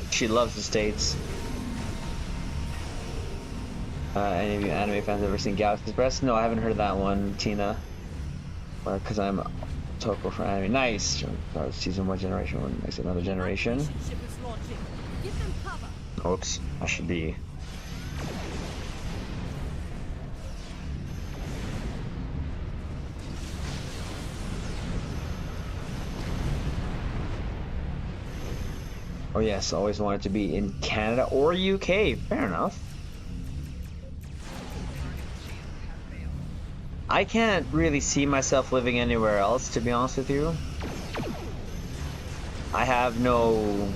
She loves the States. Any of you anime fans ever seen Galaxy Express? No, I haven't heard that one, Tina. Because I'm Toko for anime. Nice! Season 1, Generation 1. Next, another generation. Oops, I should be... Oh yes, always wanted to be in Canada or UK. Fair enough. I can't really see myself living anywhere else, to be honest with you. I have no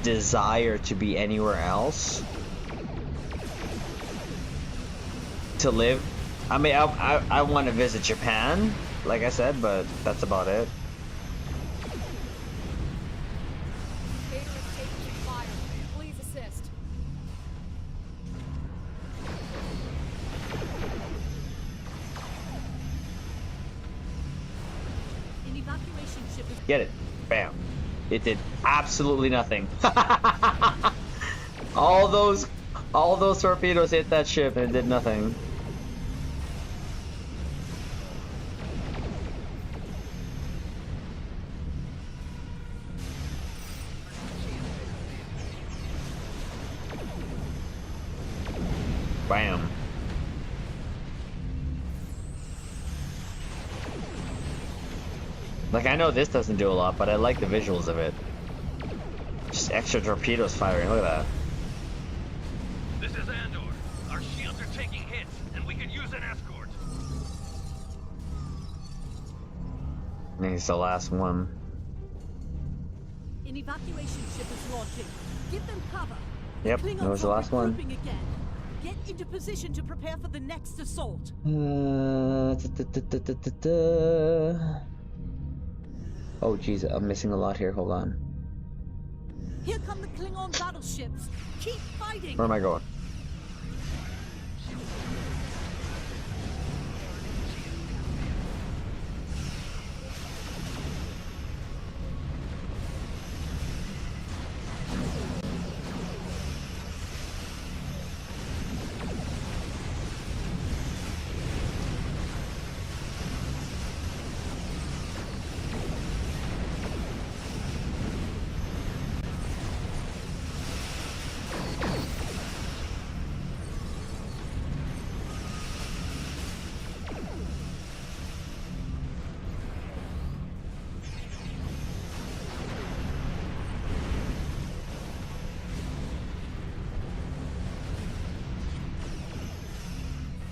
desire to be anywhere else to live. I mean, I want to visit Japan, like I said, but that's about it.
Gator is taking fire. Please assist. An evacuation ship is
Get it? Bam. It did absolutely nothing. all those torpedoes hit that ship and it did nothing. Bam. Like, I know this doesn't do a lot, but I like the visuals of it. Just extra torpedoes firing, look at that.
This is Andor. Our shields are taking hits, and we could use an escort.
I think it's the last one.
An evacuation ship is launching. Give them cover.
Yep,
Klingons
that was the
are
last one.
regrouping again. Get into position to prepare for the next assault.
Oh jeez, I'm missing a lot here, hold on.
Here come the Klingon battleships. Keep fighting.
Where am I going?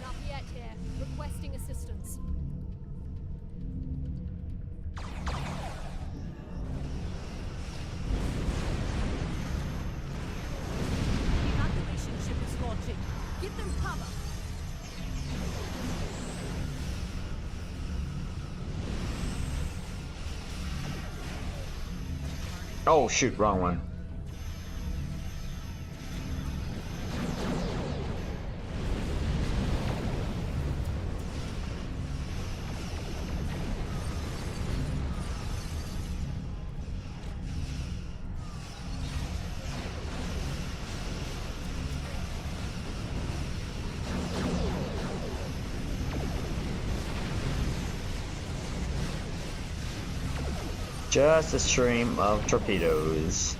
Lafayette here, requesting assistance. The evacuation ship is launching. Give them cover.
Oh shoot, wrong one. Just a stream of torpedoes.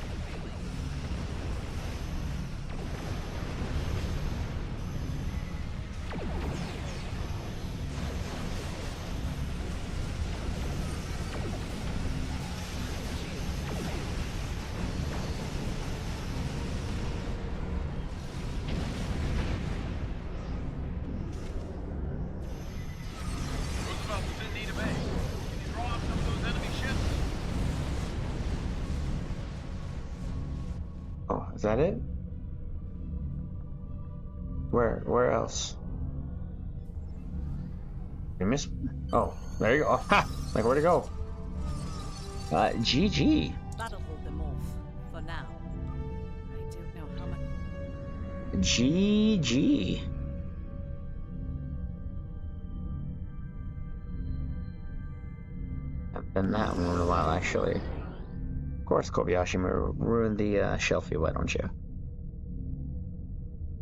Roosevelt was in need of aid. Can you draw up some of those enemy ships?
Oh, is that it? Where else? You missed? Oh, there you go. Oh, ha! Like, where'd it go? GG.
That'll hold them off for now. I don't know how much.
GG. I've done that one in a while, actually. Of course, Kobayashi ruined the Shelfie, why don't you?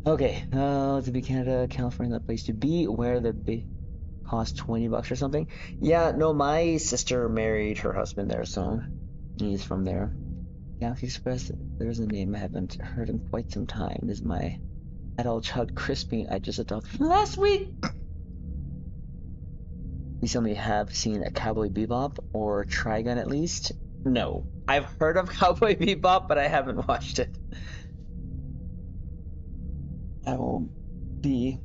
Okay, to be Canada, California, that place to be, where the cost $20 or something. Yeah, no, my sister married her husband there, so he's from there. Galaxy Express, there's a name I haven't heard in quite some time. This is my adult child Crispy I just adopted from last week. Recently have seen a Cowboy Bebop or Trigun at least. No. I've heard of Cowboy Bebop, but I haven't watched it. I'll be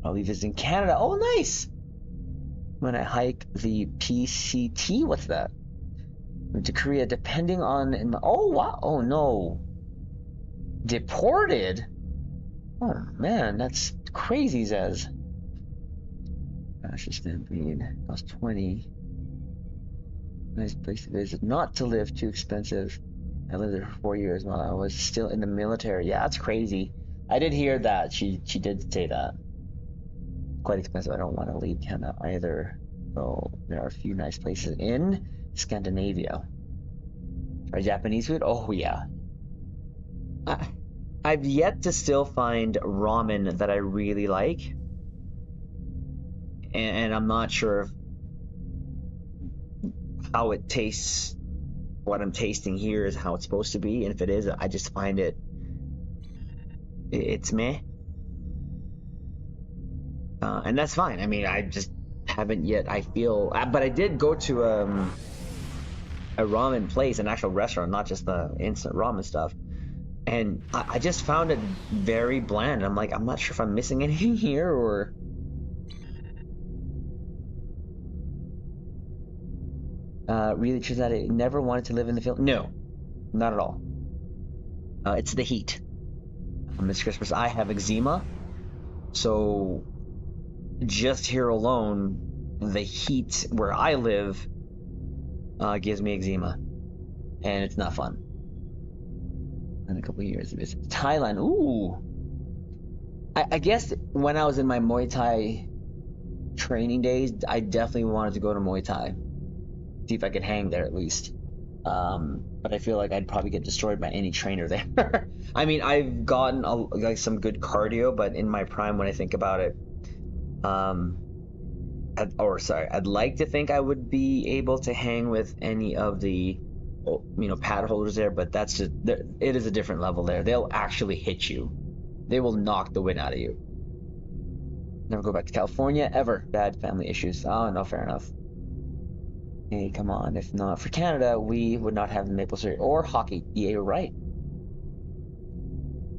visiting Canada. Oh, nice! When I hike the PCT, what's that? To Korea, depending on... Oh, wow. Oh, no. Deported? Oh, man, that's crazy, Zez. Gosh, a stampede. Cost 20. Nice place to visit. Not to live, too expensive. I lived there for 4 years while I was still in the military. Yeah, that's crazy. I did hear that. She did say that. Quite expensive. I don't want to leave Canada either. So there are a few nice places in Scandinavia. Try Japanese food? Oh, yeah. I've yet to still find ramen that I really like. And I'm not sure how it tastes. What I'm tasting here is how it's supposed to be. And if it is, I just find it's meh. And that's fine. I mean, I just haven't yet, I feel... But I did go to a ramen place, an actual restaurant, not just the instant ramen stuff. And I just found it very bland. I'm like, I'm not sure if I'm missing anything here or... Really true that I never wanted to live in the Philippines? No, not at all. It's the heat. Mr. Christmas, I have eczema. So just here alone, the heat where I live gives me eczema. And it's not fun. In a couple of years, visit Thailand. Ooh. I guess when I was in my Muay Thai training days, I definitely wanted to go to Muay Thai. See if I could hang there at least. But I feel like I'd probably get destroyed by any trainer there. I mean, I've gotten like some good cardio, but in my prime, when I think about it, I'd like to think I would be able to hang with any of the, pad holders there, but that's just, it is a different level there. They'll actually hit you. They will knock the wind out of you. Never go back to California, ever. Bad family issues. Oh, no, fair enough. Hey, come on. If not for Canada, we would not have the maple syrup or hockey. Yeah, you're right.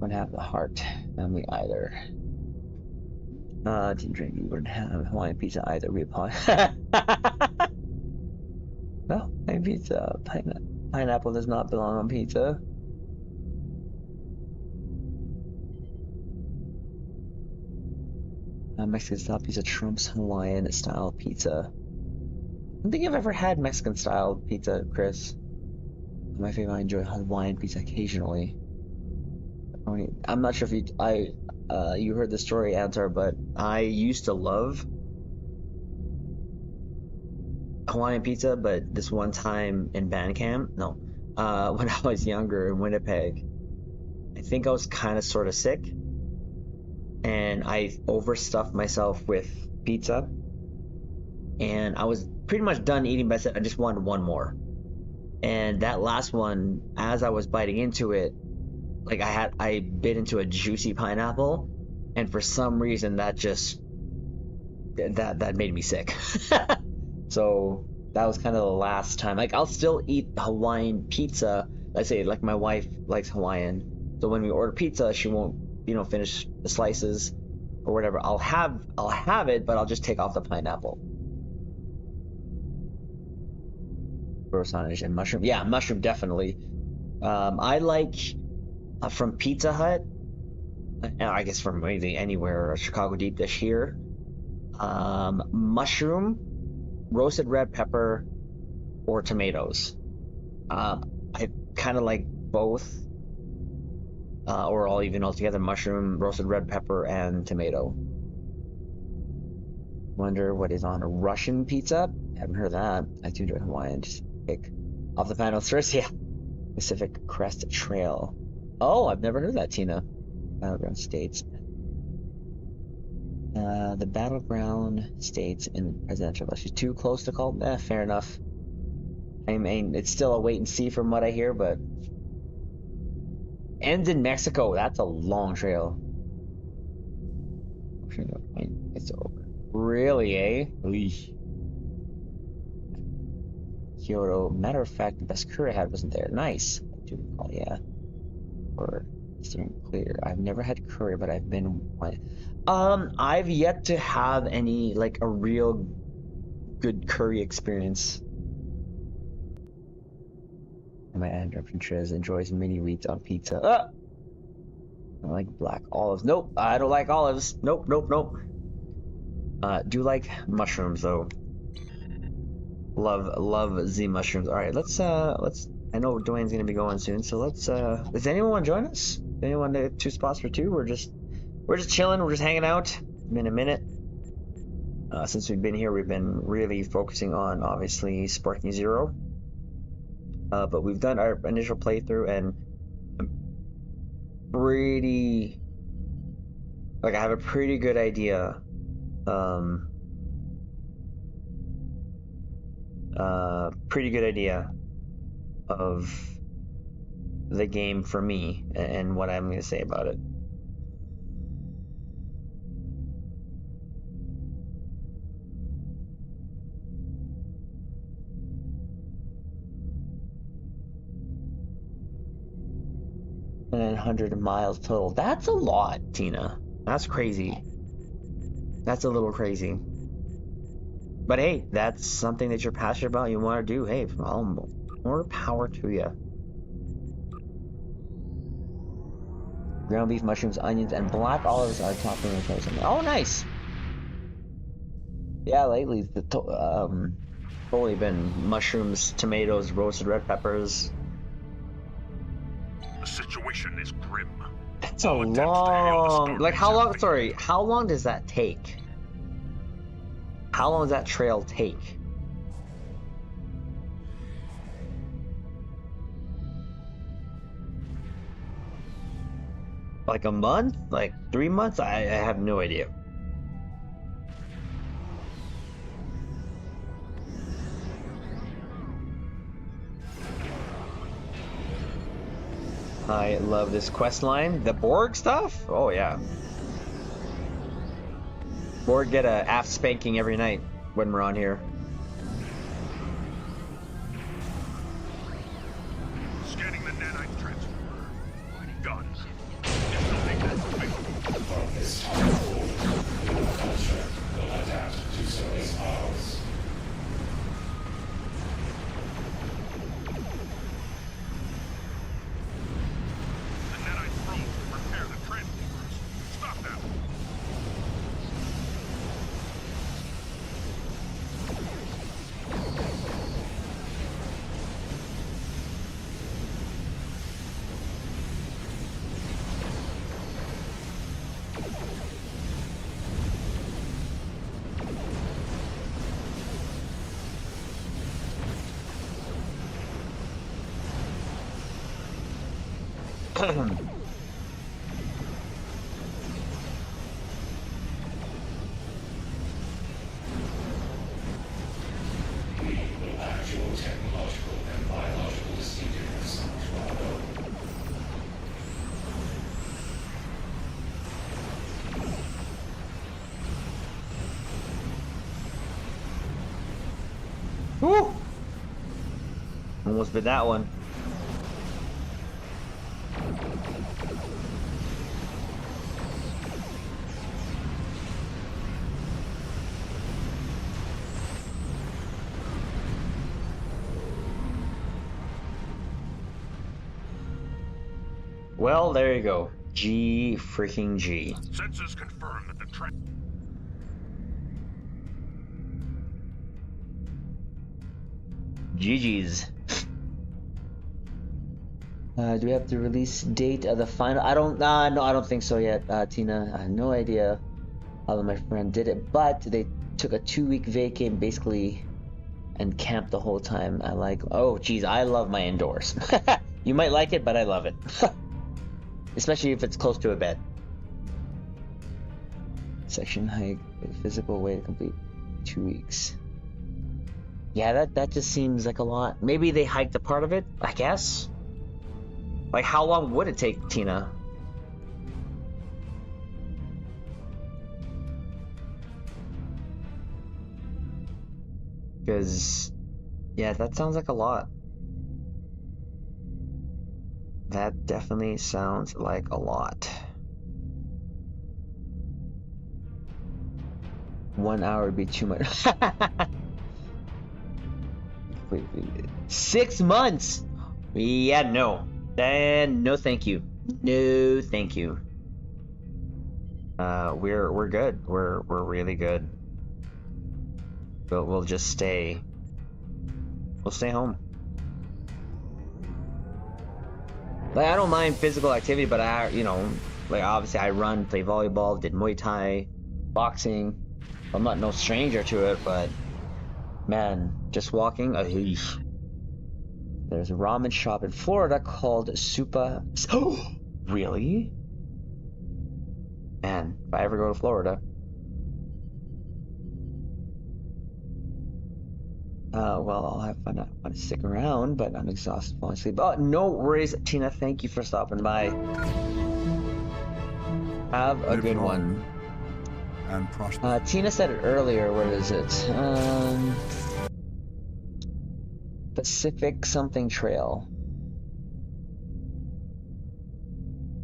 Wouldn't have the Hart family either. Didn't drink. We wouldn't have Hawaiian pizza either. We apologize. No, Hawaiian pizza. Pineapple does not belong on pizza. Mexican style pizza trumps Hawaiian style pizza. I don't think I've ever had Mexican style pizza, Chris. My favorite, I enjoy Hawaiian pizza occasionally. I'm not sure if you heard the story, Antar, but I used to love Hawaiian pizza, but this one time in band camp, when I was younger in Winnipeg, I think I was kind of sort of sick, and I overstuffed myself with pizza, and I was pretty much done eating, but I said I just wanted one more. And that last one, as I was biting into it, like I bit into a juicy pineapple, and for some reason that made me sick. So that was kind of the last time. Like, I'll still eat Hawaiian pizza. Let's say, like, my wife likes Hawaiian, so when we order pizza, she won't, finish the slices or whatever. I'll have it, but I'll just take off the pineapple. Sausage and mushroom. Yeah, mushroom definitely. I like from Pizza Hut, and I guess from maybe anywhere, a Chicago deep dish here. Mushroom, roasted red pepper, or tomatoes. I kind of like both, or all even altogether. Mushroom, roasted red pepper, and tomato. Wonder what is on a Russian pizza. Haven't heard that. I do enjoy Hawaiian. Just pick off the panel first. Yeah, Pacific Crest Trail. Oh, I've never heard of that, Tina. Battleground states. The battleground states in presidential elections. Too close to call? Fair enough. I mean, it's still a wait and see from what I hear, but ends in Mexico. That's a long trail. It's over. Really, eh? Eesh. Kyoto. Matter of fact, the best curry I had wasn't there. Nice. I do recall, yeah. Or steering clear. I've never had curry, but I've been one. I've yet to have any like a real good curry experience. My Andrew from Triz enjoys mini wheats on pizza. I like black olives. Nope, I don't like olives. Nope, nope, nope. Do like mushrooms though. Love Z mushrooms. All right, let's. I know Dwayne's gonna be going soon, so let's. Does anyone want to join us? Anyone to 2 spots for 2? We're just chilling. We're just hanging out. Been a minute. Since we've been here, we've been really focusing on obviously Sparking Zero. But we've done our initial playthrough, and I'm pretty. Like, I have a pretty good idea. Pretty good idea of the game for me and what I'm going to say about it. And 100 miles total. That's a lot, Tina. That's crazy. That's a little crazy. But hey, that's something that you're passionate about, you want to do. Hey, more power to you. Ground beef, mushrooms, onions, and black olives are topping the toast. Oh, nice. Yeah, lately only been mushrooms, tomatoes, roasted red peppers.
The situation is grim.
That's a long. Like how long? Sorry, how long does that take? How long does that trail take? Like a month? Like 3 months? I have no idea. I love this quest line. The Borg stuff? Oh yeah. Borg get a aft spanking every night when we're on here.
Scanning the nanite transformer. Done.
Woo! Almost bit that one. Well, there you go. G freaking G.
Sensors confirm that the
GG's. Do we have the release date of the final? I don't. No, I don't think so yet, Tina. I have no idea how my friend did it, but they took a 2-week vacay basically and camped the whole time. I like. Oh, geez, I love my indoors. You might like it, but I love it, especially if it's close to a bed. Section hike, physical way to complete 2 weeks. Yeah, that just seems like a lot. Maybe they hiked a part of it, I guess. Like, how long would it take, Tina? Because Yeah, that sounds like a lot. That definitely sounds like a lot. 1 hour would be too much. 6 months. Yeah, no. No, thank you. No, thank you. We're good. We're really good. But we'll just stay. We'll stay home. Like, I don't mind physical activity, but like obviously I run, play volleyball, did Muay Thai, boxing. I'm not no stranger to it, but man, just walking. There's a ramen shop in Florida called Supa. Oh, really? Man, if I ever go to Florida. Well, I'll have fun. I want to stick around, but I'm exhausted, falling asleep. Oh, no worries, Tina. Thank you for stopping by. Have a good one.
And prosper.
Tina said it earlier. Where is it? Pacific something Trail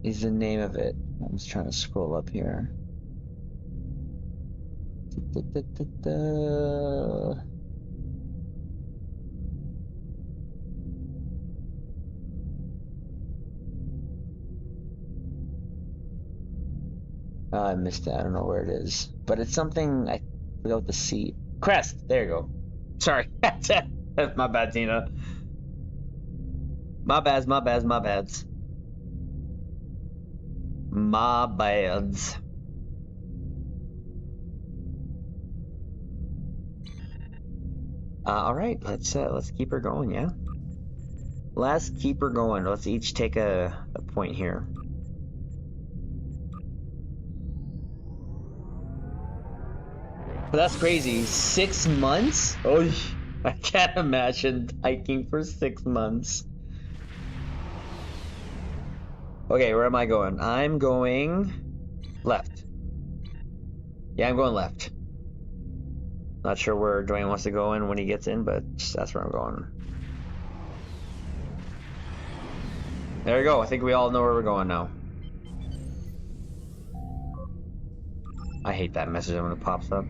is the name of it. I'm just trying to scroll up here. I missed it. I don't know where it is, but it's something I forgot the C. Crest. There you go. Sorry. That's my bad, Tina. My bads. My bads. My bads. My bads. All right. Let's keep her going. Yeah. Let's keep her going. Let's each take a point here. But that's crazy. 6 months? Oh, I can't imagine hiking for 6 months. Okay, where am I going? I'm going left. Yeah, I'm going left. Not sure where Dwayne wants to go in when he gets in, but that's where I'm going. There we go. I think we all know where we're going now. I hate that message when it pops up.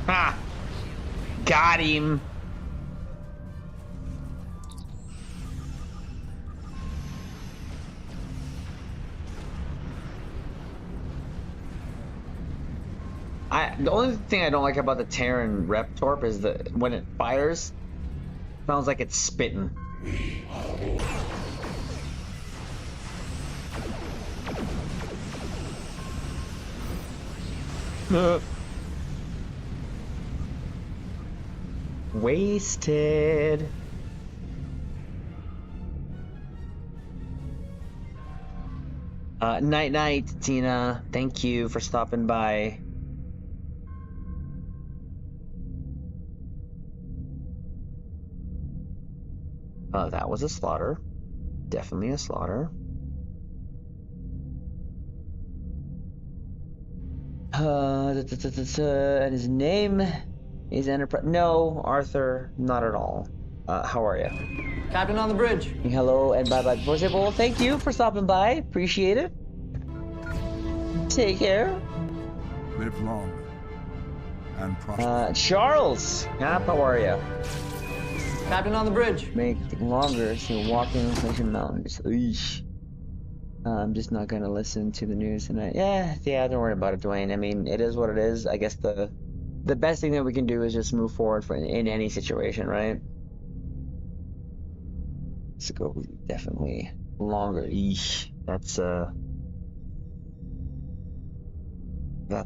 Ha! Got him! The only thing I don't like about the Terran Rep Torp is that when it fires, it sounds like it's spitting. Wasted. Night night, Tina. Thank you for stopping by. That was a slaughter. Definitely a slaughter. And his name is Enterprise. No, Arthur, not at all. How are you?
Captain on the bridge.
Hello and bye bye. Before I say, well, thank you for stopping by. Appreciate it. Take care.
Live long and prosper.
Charles, how are you?
Captain on the bridge.
Make longer so walking inflation mountains. Eesh. I'm just not gonna listen to the news tonight. Yeah, don't worry about it, Dwayne. I mean, it is what it is. I guess the best thing that we can do is just move forward in any situation, right? Let's go definitely longer. Eesh. That's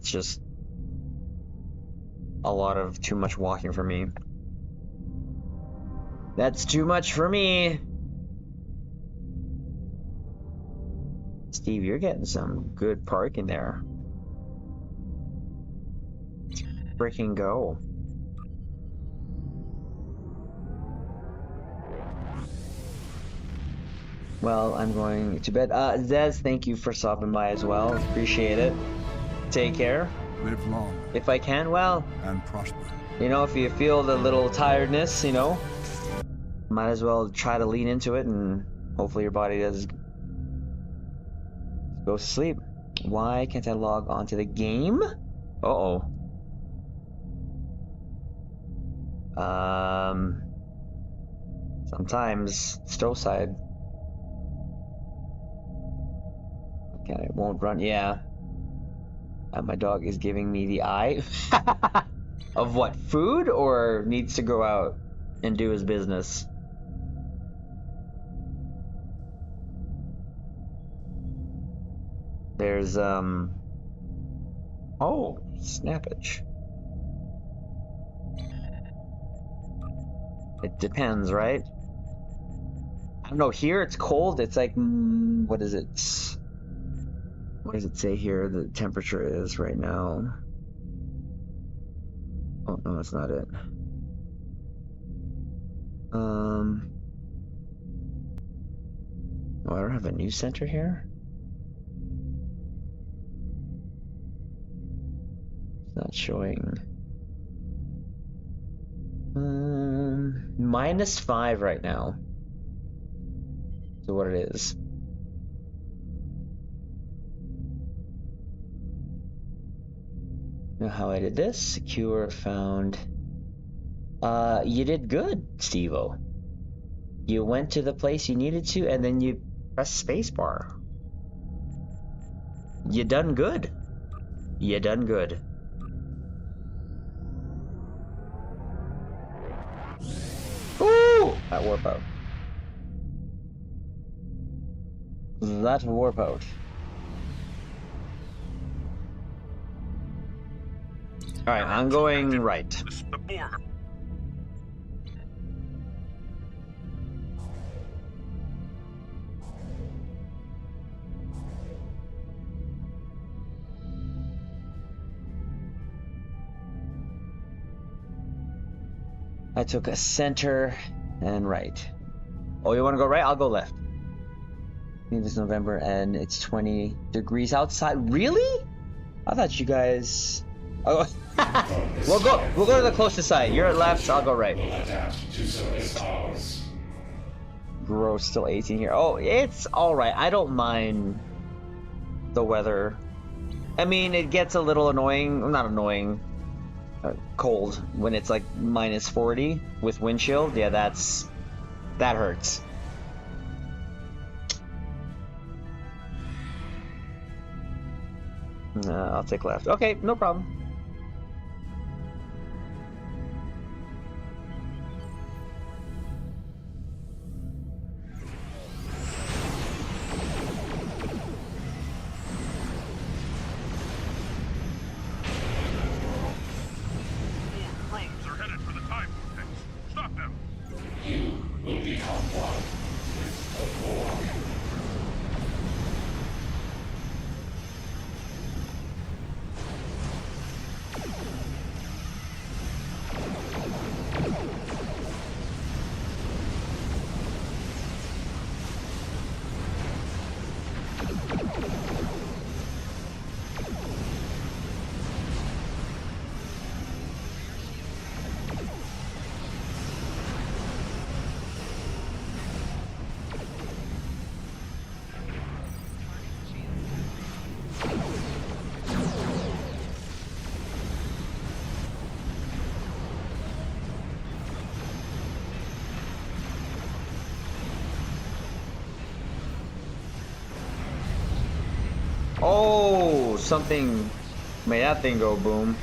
just a lot of too much walking for me. That's too much for me. Steve, you're getting some good parking there. Let's freaking go. Well, I'm going to bed. Zez, thank you for stopping by as well. Appreciate it. Take care.
Live long
If I can, well,
and prosper.
you know, if you feel the little tiredness, you know, might as well try to lean into it, and hopefully your body does go to sleep. Why can't I log onto the game? Uh-oh. Sometimes stove side. Okay, it won't run. Yeah. My dog is giving me the eye. Of what? Food, or needs to go out and do his business? There's oh, snappage. It depends, right? I don't know. Here it's cold. It's like what is it? What does it say here the temperature is right now? Oh no, that's not it. Oh, I don't have a news center here. It's not showing. -5 right now. So what it is. Know how I did this? Secure, found. You did good, Steve-O. You went to the place you needed to, and then you press spacebar. You done good. You done good. Ooh! That warp out. That warp out. Alright, I'm going right.
This is the border.
I took a center and right. Oh, you want to go right? I'll go left. I think it's November and it's 20 degrees outside. Really? I thought you guys... Oh, we'll go to the closest side. You're at left, I'll go right. Gross, still 18 here. Oh, it's alright. I don't mind the weather. I mean, it gets a little annoying. Well, not annoying. Cold when it's like -40 with wind chill. Yeah, that hurts. I'll take left. Okay, no problem. Oh, something made that thing go boom.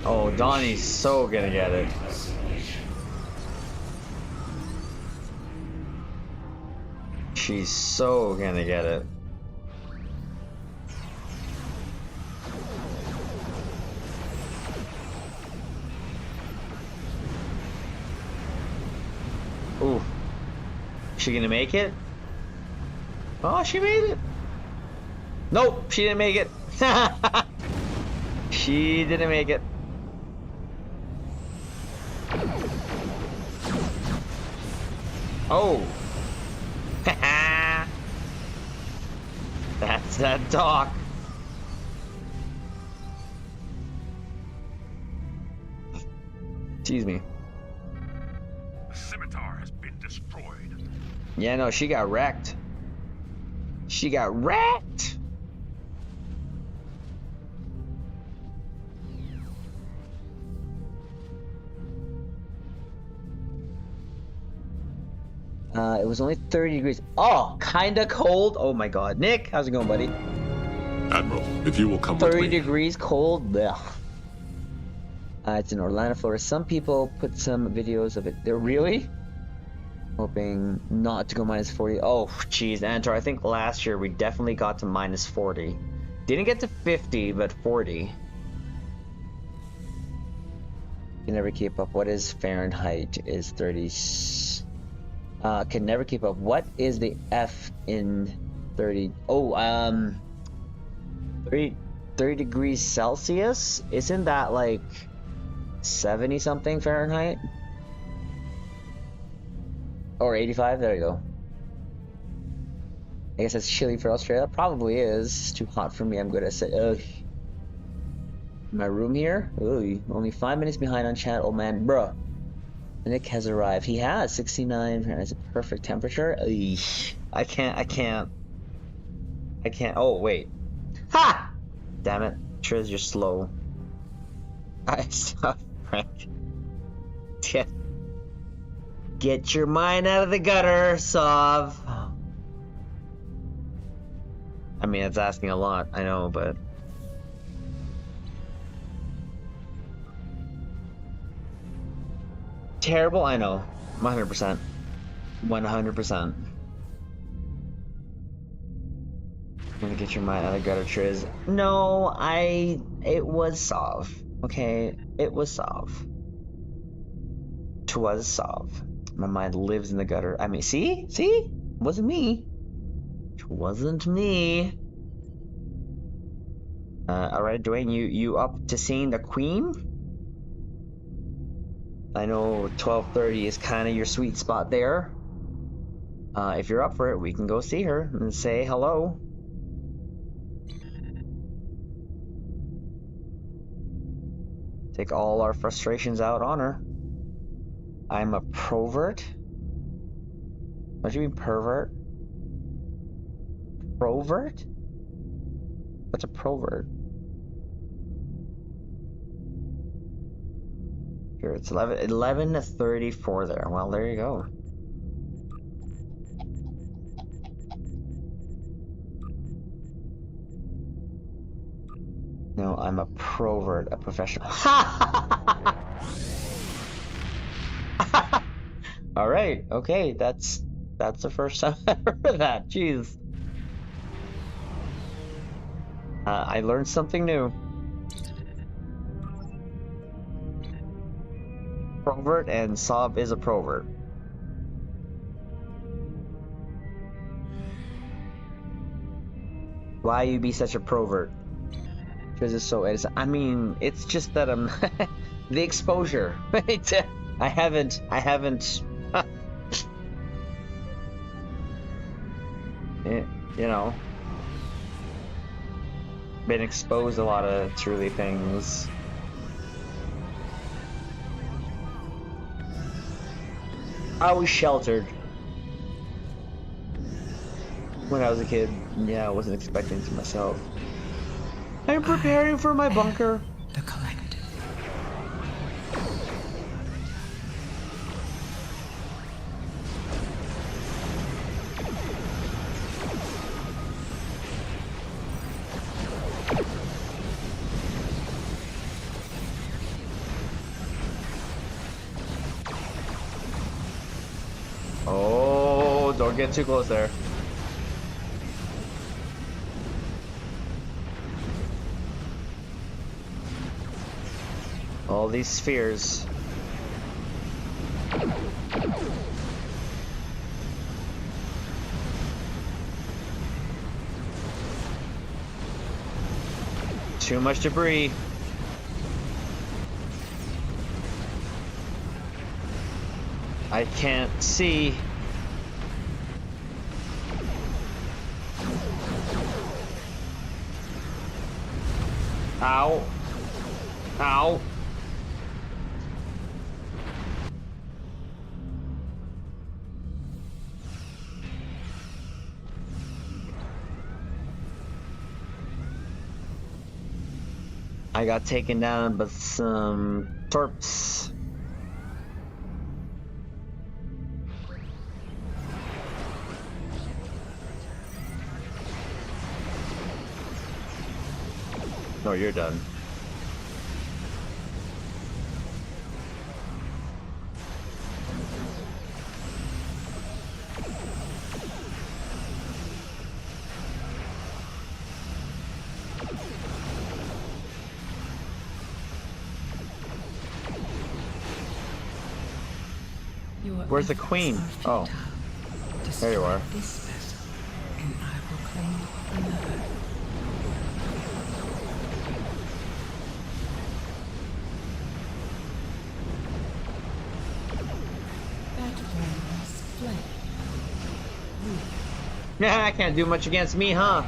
Oh, Donnie's so gonna get it. She's so gonna get it. Ooh. She gonna make it? Oh, she made it. Nope, she didn't make it. She didn't make it. Oh. That's that dog. Excuse me.
The scimitar has been destroyed.
Yeah, no, she got wrecked. She got wrecked. It was only 30 degrees. Oh, kinda cold. Oh my god. Nick, how's it going, buddy?
Admiral, if you will come with
30
me.
degrees cold. Blech. It's in Orlando, Florida. Some people put some videos of it. They're really hoping not to go minus 40. Oh, jeez, Antar. I think last year we definitely got to minus 40. Didn't get to 50, but 40. Can never keep up. What is Fahrenheit? Is 30. Can never keep up. What is the F in 30? Oh, 30 degrees Celsius? Isn't that like 70 something Fahrenheit? Or 85? There you go. I guess that's chilly for Australia. Probably is. It's too hot for me. I'm gonna say, ugh. My room here? Ugh. Only 5 minutes behind on chat, old man. Bruh. Nick has arrived. He has 69 Fahrenheit. It's a perfect temperature. Ugh. I can't. Oh, wait. Ha! Damn it. Triz, you're slow. I stop, Frank. Get your mind out of the gutter, Sov. I mean, it's asking a lot, I know, but... Terrible, I know. 100%. 100%. I'm gonna get your mind out of the gutter, Triz. No, it was Sov. Okay? It was Sov. 'Twas Sov. My mind lives in the gutter. I mean, see? See? Wasn't me. It wasn't me. Alright, Dwayne, you up to seeing the Queen? I know 12:30 is kind of your sweet spot there. If you're up for it, we can go see her and say hello. Take all our frustrations out on her. I'm a provert? What do you mean pervert? Provert? What's a provert? Here, it's 11:34 there. Well, there you go. No, I'm a provert, a professional. All right, okay, that's the first time I heard that. Jeez. I learned something new. Provert, and Sov is a provert. Why you be such a provert? Because it's so innocent. I mean, it's just that I'm the exposure. I haven't you know, been exposed to a lot of truly things. I was sheltered when I was a kid. Yeah, I wasn't expecting to myself. I'm preparing for my bunker.
The collective.
Oh, don't get too close there. All these spheres. Too much debris. I can't see. Ow. Ow. I got taken down by some torps. No, you're done. Where's the queen? Oh, there you are.
This vessel, and I will claim another. That one was fled.
Nah, I can't do much against me, huh?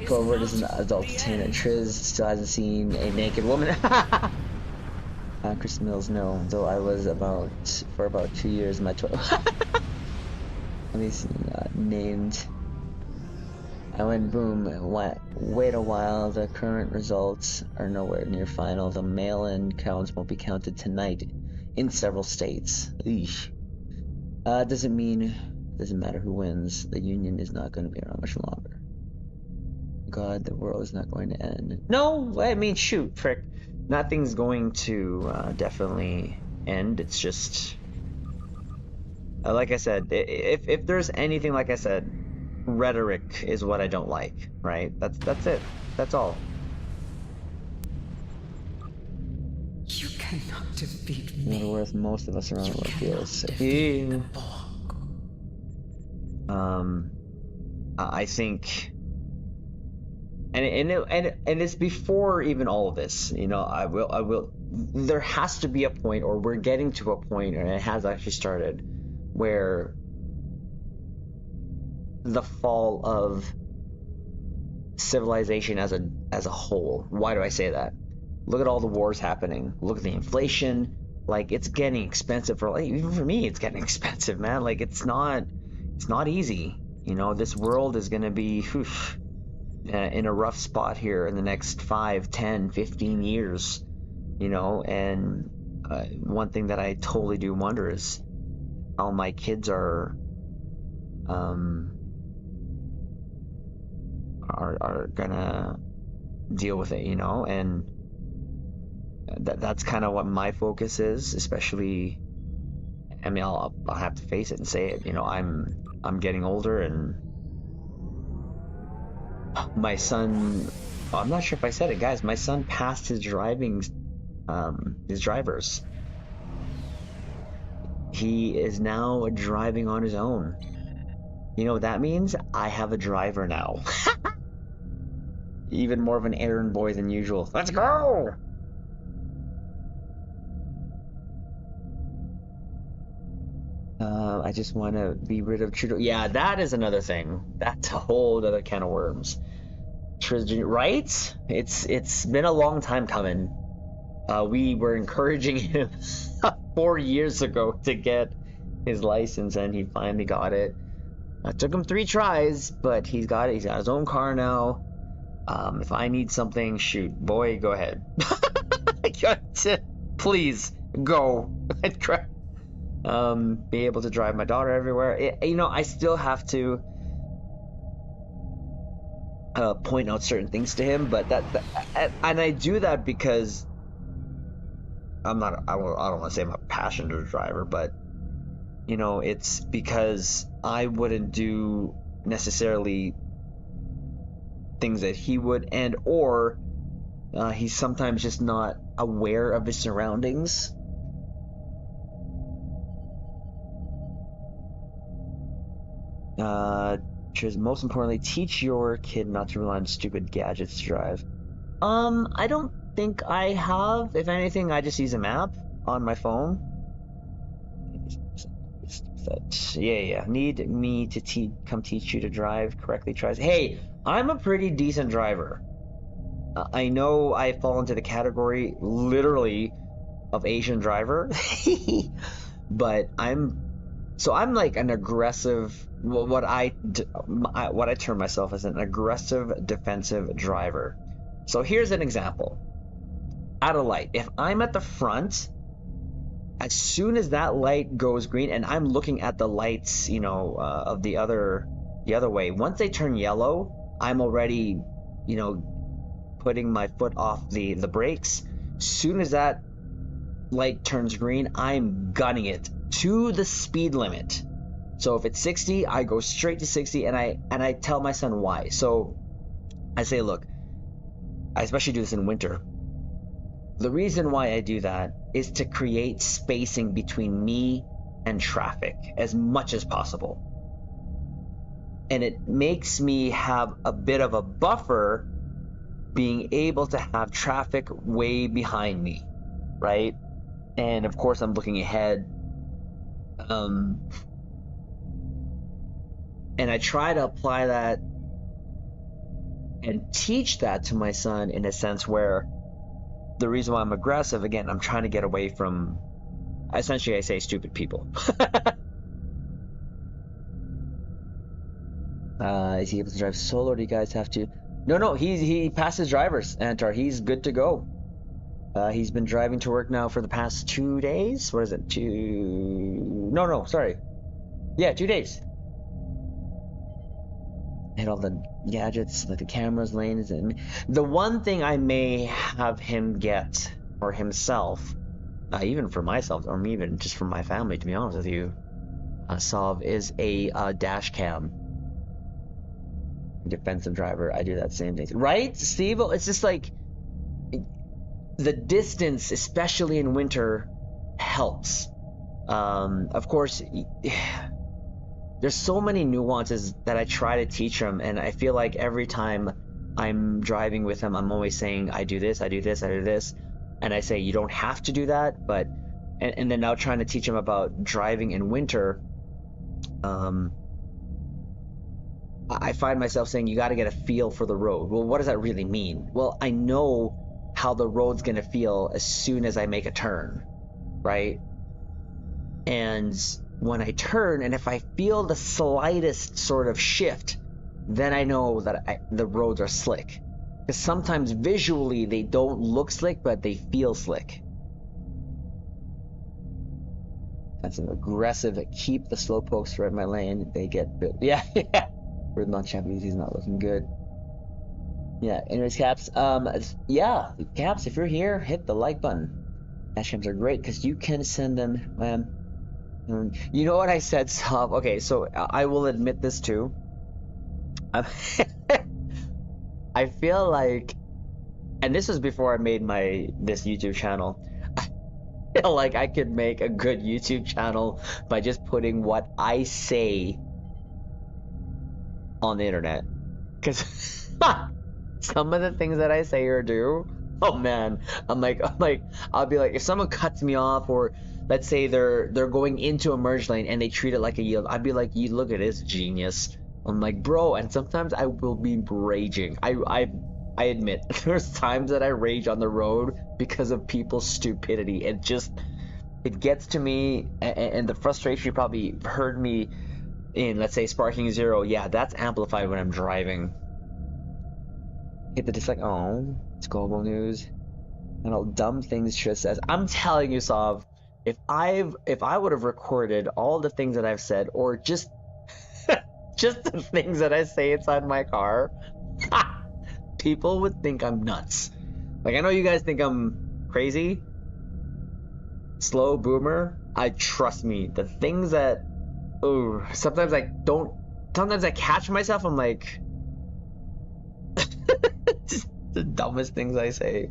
Clover is an adult detained. Triz still hasn't seen a naked woman. Chris Mills, no. Though I was for about 2 years, my at least named. I went boom. Wait a while. The current results are nowhere near final. The mail-in counts won't be counted tonight in several states. Eesh. Doesn't matter who wins. The Union is not going to be around much longer. God, the world is not going to end. No, I mean, shoot, frick. Nothing's going to definitely end. It's just, like I said, if there's anything, like I said, rhetoric is what I don't like, right? That's it. That's all.
You cannot defeat
Not
me.
worth most of us around the world feels. I think. And it's before even all of this, you know. I will. There has to be a point, or we're getting to a point, and it has actually started, where the fall of civilization as a whole. Why do I say that? Look at all the wars happening. Look at the inflation. Like, it's getting expensive even for me. It's getting expensive, man. Like, it's not easy. You know, this world is gonna be. In a rough spot here in the next 5, 10, 15 years, you know. And one thing that I totally do wonder is how my kids are gonna deal with it, you know. And that's kind of what my focus is, especially. I mean, I'll have to face it and say it, you know. I'm getting older, and my son, I'm not sure if I said it, guys, my son passed his drivers. He is now driving on his own. You know what that means? I have a driver now. Even more of an errand boy than usual. Let's go! I just want to be rid of Trudeau. Yeah, that is another thing. That's a whole other can of worms. right? It's been a long time coming. We were encouraging him 4 years ago to get his license, and he finally got it. It took him 3 tries, but he's got it. He's got his own car now. If I need something, shoot, boy, go ahead. Please go. Be able to drive my daughter everywhere. I still have to point out certain things to him, but and I do that because I don't want to say I'm a passenger driver, but it's because I wouldn't do necessarily things that he would, and or he's sometimes just not aware of his surroundings. Most importantly, teach your kid not to rely on stupid gadgets to drive. I don't think I have. If anything, I just use a map on my phone. Yeah. Need me to come teach you to drive correctly? Hey, I'm a pretty decent driver. I know I fall into the category, literally, of Asian driver, but I'm like an aggressive. What I term myself as an aggressive defensive driver. So here's an example. At a light, if I'm at the front, as soon as that light goes green, and I'm looking at the lights, of the other way. Once they turn yellow, I'm already, putting my foot off the brakes. Soon as that light turns green, I'm gunning it to the speed limit. So if it's 60, I go straight to 60, and I tell my son why. So I say, look, I especially do this in winter. The reason why I do that is to create spacing between me and traffic as much as possible. And it makes me have a bit of a buffer being able to have traffic way behind me, right? And of course, I'm looking ahead. And I try to apply that and teach that to my son in a sense where the reason why I'm aggressive, again, I'm trying to get away from, essentially, I say stupid people. Is he able to drive solo, or do you guys have to? No, he passes drivers, Antar. He's good to go. He's been driving to work now for the past 2 days. What is it? 2 days. And all the gadgets, like the cameras, lanes, and the one thing I may have him get, or himself, even for myself, or even just for my family, to be honest with you, solve is a dash cam. Defensive driver, I do that same thing, right, Steve? It's just like the distance, especially in winter, helps. Of course. There's so many nuances that I try to teach him, and I feel like every time I'm driving with him, I'm always saying, I do this, I do this, I do this, and I say, you don't have to do that, but, and then now trying to teach him about driving in winter, I find myself saying, you got to get a feel for the road. Well, what does that really mean? Well, I know how the road's going to feel as soon as I make a turn, right? And when I turn, and if I feel the slightest sort of shift, then I know that the roads are slick. Because sometimes visually they don't look slick, but they feel slick. That's an aggressive, keep the slowpokes right in my lane. They get built. Yeah. For the non-champions, he's not looking good. Yeah, anyways, Caps. Yeah, Caps, if you're here, hit the like button. Dashcams are great because you can send them, you know what I said, Sav? Okay, so I will admit this too. I feel like, and this was before I made this YouTube channel, I feel like I could make a good YouTube channel by just putting what I say on the internet. Because some of the things that I say or do, oh man, I'm like, I'll be like, if someone cuts me off, or let's say they're going into a merge lane and they treat it like a yield, I'd be like, you look at this genius. I'm like, bro, and sometimes I will be raging. I admit, there's times that I rage on the road because of people's stupidity. It gets to me, and the frustration you probably heard me in, let's say, Sparking Zero. Yeah, that's amplified when I'm driving. Hit the dislike. Oh, it's global news. And all dumb things Trish says. I'm telling you, Sav, if I would have recorded all the things that I've said, or just just the things that I say inside my car, people would think I'm nuts. Like, I know you guys think I'm crazy, slow boomer. Trust me, the things that, sometimes I catch myself. I'm like, just the dumbest things I say.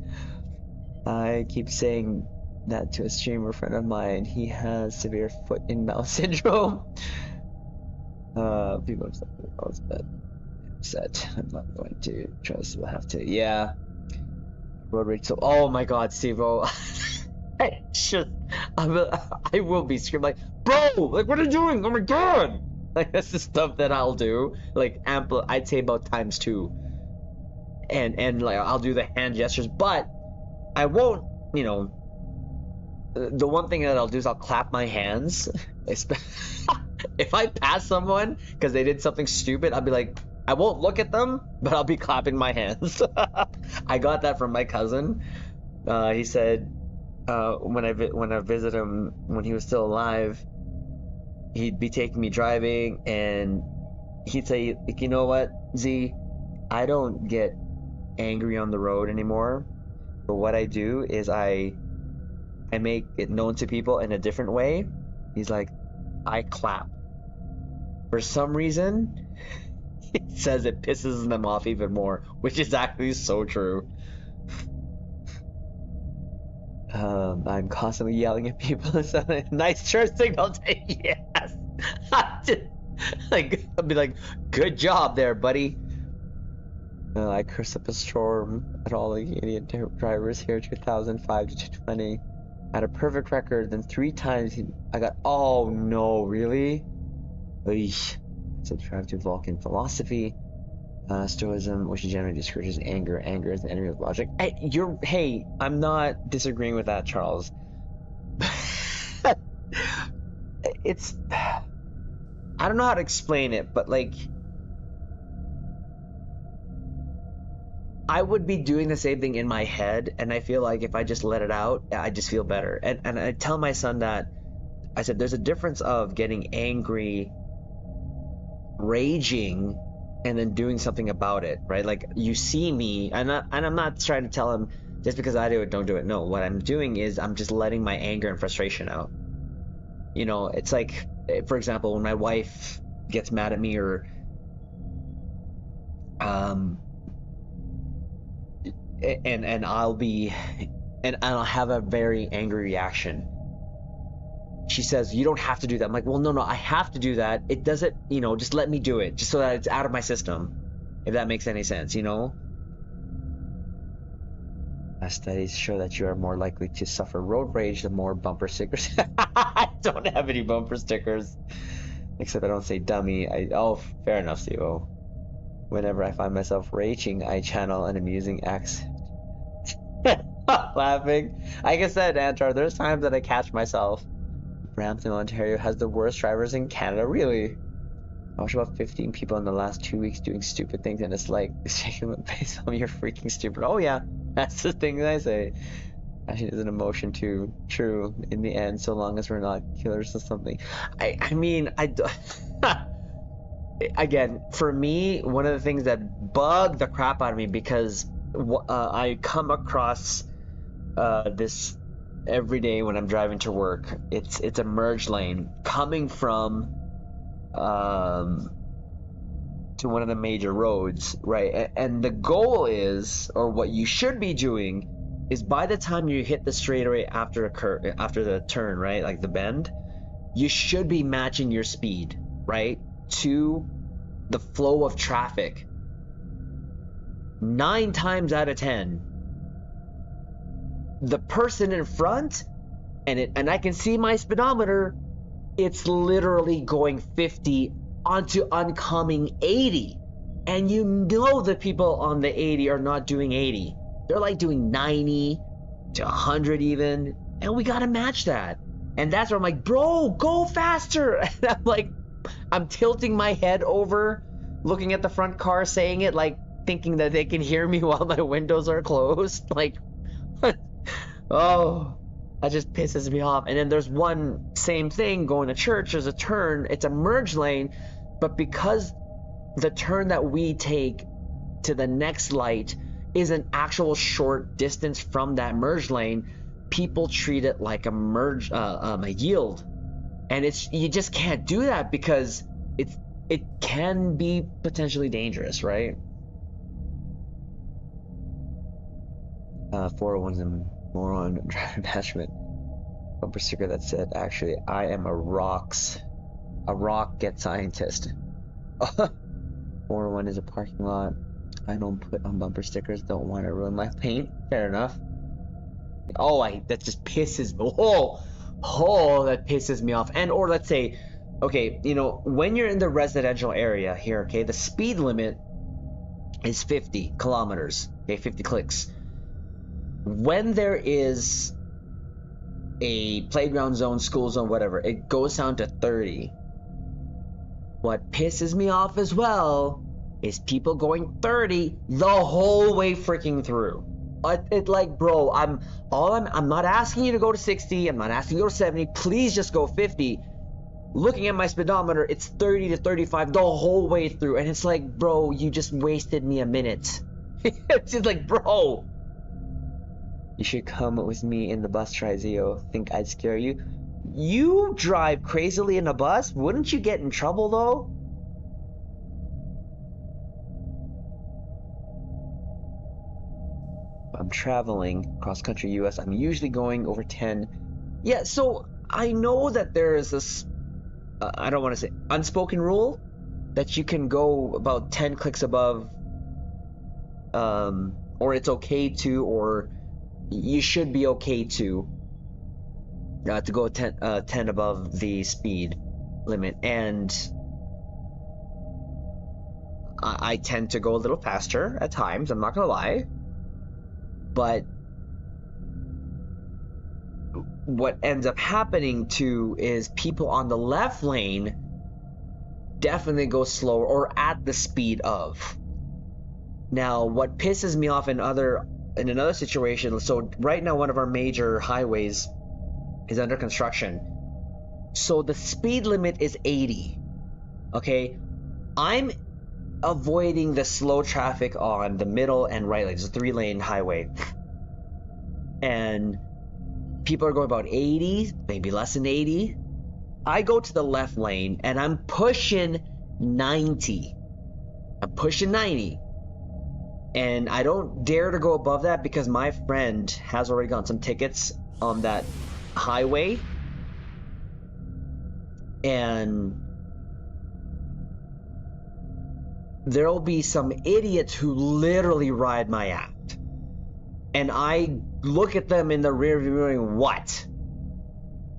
I keep saying that to a streamer friend of mine. He has severe foot and mouth syndrome. People have said it, but I'm upset. I'm not going to trust. We'll have to. Yeah. Road rage. So, oh my God, Steve-O. I will be screaming like, bro, like, what are you doing? Oh my God. Like, that's the stuff that I'll do. Like, I'd say about times 2. And like, I'll do the hand gestures, but I won't, the one thing that I'll do is I'll clap my hands. If I pass someone because they did something stupid, I'll be like, I won't look at them, but I'll be clapping my hands. I got that from my cousin. He said when I visit him when he was still alive, he'd be taking me driving, and he'd say, you know what, Z, I don't get angry on the road anymore. But what I do is I make it known to people in a different way. He's like, I clap. For some reason, he says it pisses them off even more, which is actually so true. I'm constantly yelling at people. Nice church signal. Yes. Like, I'll be like, good job there, buddy. I curse up a storm at all the idiot drivers here, 2005 to 2020. I had a perfect record, then 3 times I got, oh no, really? Eesh. Subscribe to Vulcan philosophy. Stoicism, which generally discourages anger. Anger is the enemy of logic. Hey, I'm not disagreeing with that, Charles. It's, I don't know how to explain it, but like, I would be doing the same thing in my head, and I feel like if I just let it out, I just feel better. And I tell my son that, I said, there's a difference of getting angry, raging, and then doing something about it, right? Like, you see me, and I'm not trying to tell him just because I do it, don't do it. No, what I'm doing is I'm just letting my anger and frustration out. It's like, for example, when my wife gets mad at me, or and I'll have a very angry reaction. She says, you don't have to do that. I'm like, well, no, I have to do that. It doesn't, just let me do it, just so that it's out of my system, if that makes any sense, Studies show that you are more likely to suffer road rage the more bumper stickers. I don't have any bumper stickers, except I don't say dummy. Fair enough, Steve-O. Whenever I find myself raging, I channel an amusing accent. Laughing. Like I said, Antar, there's times that I catch myself. Brampton, Ontario has the worst drivers in Canada. Really? I watched about 15 people in the last 2 weeks doing stupid things, and it's like, based on you're freaking stupid. Oh yeah, that's the thing that I say. Actually, there's an emotion too. True, in the end, so long as we're not killers or something. I mean, again, for me, one of the things that bug the crap out of me, because I come across this every day when I'm driving to work. It's a merge lane coming from to one of the major roads, right? And the goal is, or what you should be doing, is by the time you hit the straightaway after the turn, right, like the bend, you should be matching your speed, right, to the flow of traffic. 9 times out of 10, the person in front, and I can see my speedometer, it's literally going 50 onto oncoming 80. And you know the people on the 80 are not doing 80. They're like doing 90 to 100 even. And we got to match that. And that's where I'm like, bro, go faster. And I'm like, I'm tilting my head over, looking at the front car, saying it, like thinking that they can hear me while my windows are closed. Like, oh, that just pisses me off. And then there's one same thing going to church. There's a turn. It's a merge lane. But because the turn that we take to the next light is an actual short distance from that merge lane, people treat it like a merge, a yield. And you just can't do that because it can be potentially dangerous, right? 401's a moron driver attachment. Bumper sticker that said, actually, I am a rock get scientist. 401 is a parking lot. I don't put on bumper stickers, don't want to ruin my paint. Fair enough. Oh, that just pisses me. Oh, that pisses me off. And or let's say, okay, you know, when you're in the residential area here, okay, the speed limit is 50 kilometers, okay, 50 clicks. When there is a playground zone, school zone, whatever, it goes down to 30. What pisses me off as well is people going 30 the whole way freaking through. It like, bro, I'm not asking you to go to 60. I'm not asking you to go to 70. Please just go 50. Looking at my speedometer, it's 30 to 35 the whole way through. And it's like, bro, you just wasted me a minute. It's just like, bro. You should come with me in the bus, TriZander. Think I'd scare you? You drive crazily in a bus? Wouldn't you get in trouble, though? I'm traveling cross-country US. I'm usually going over 10. Yeah, so I know that there is this, I don't want to say unspoken rule that you can go about 10 clicks above, or it's okay to, or you should be okay to go 10 above the speed limit. And I tend to go a little faster at times, I'm not gonna lie. But what ends up happening too is people on the left lane definitely go slower or at the speed of. Now, what pisses me off in another situation, so right now one of our major highways is under construction. So the speed limit is 80. Okay? I'm avoiding the slow traffic on the middle and right lanes. It's a 3-lane highway. And people are going about 80, maybe less than 80. I go to the left lane and I'm pushing 90. I'm pushing 90. And I don't dare to go above that because my friend has already gotten some tickets on that highway. And there'll be some idiots who literally ride my act. And I look at them in the rear view mirror going, what?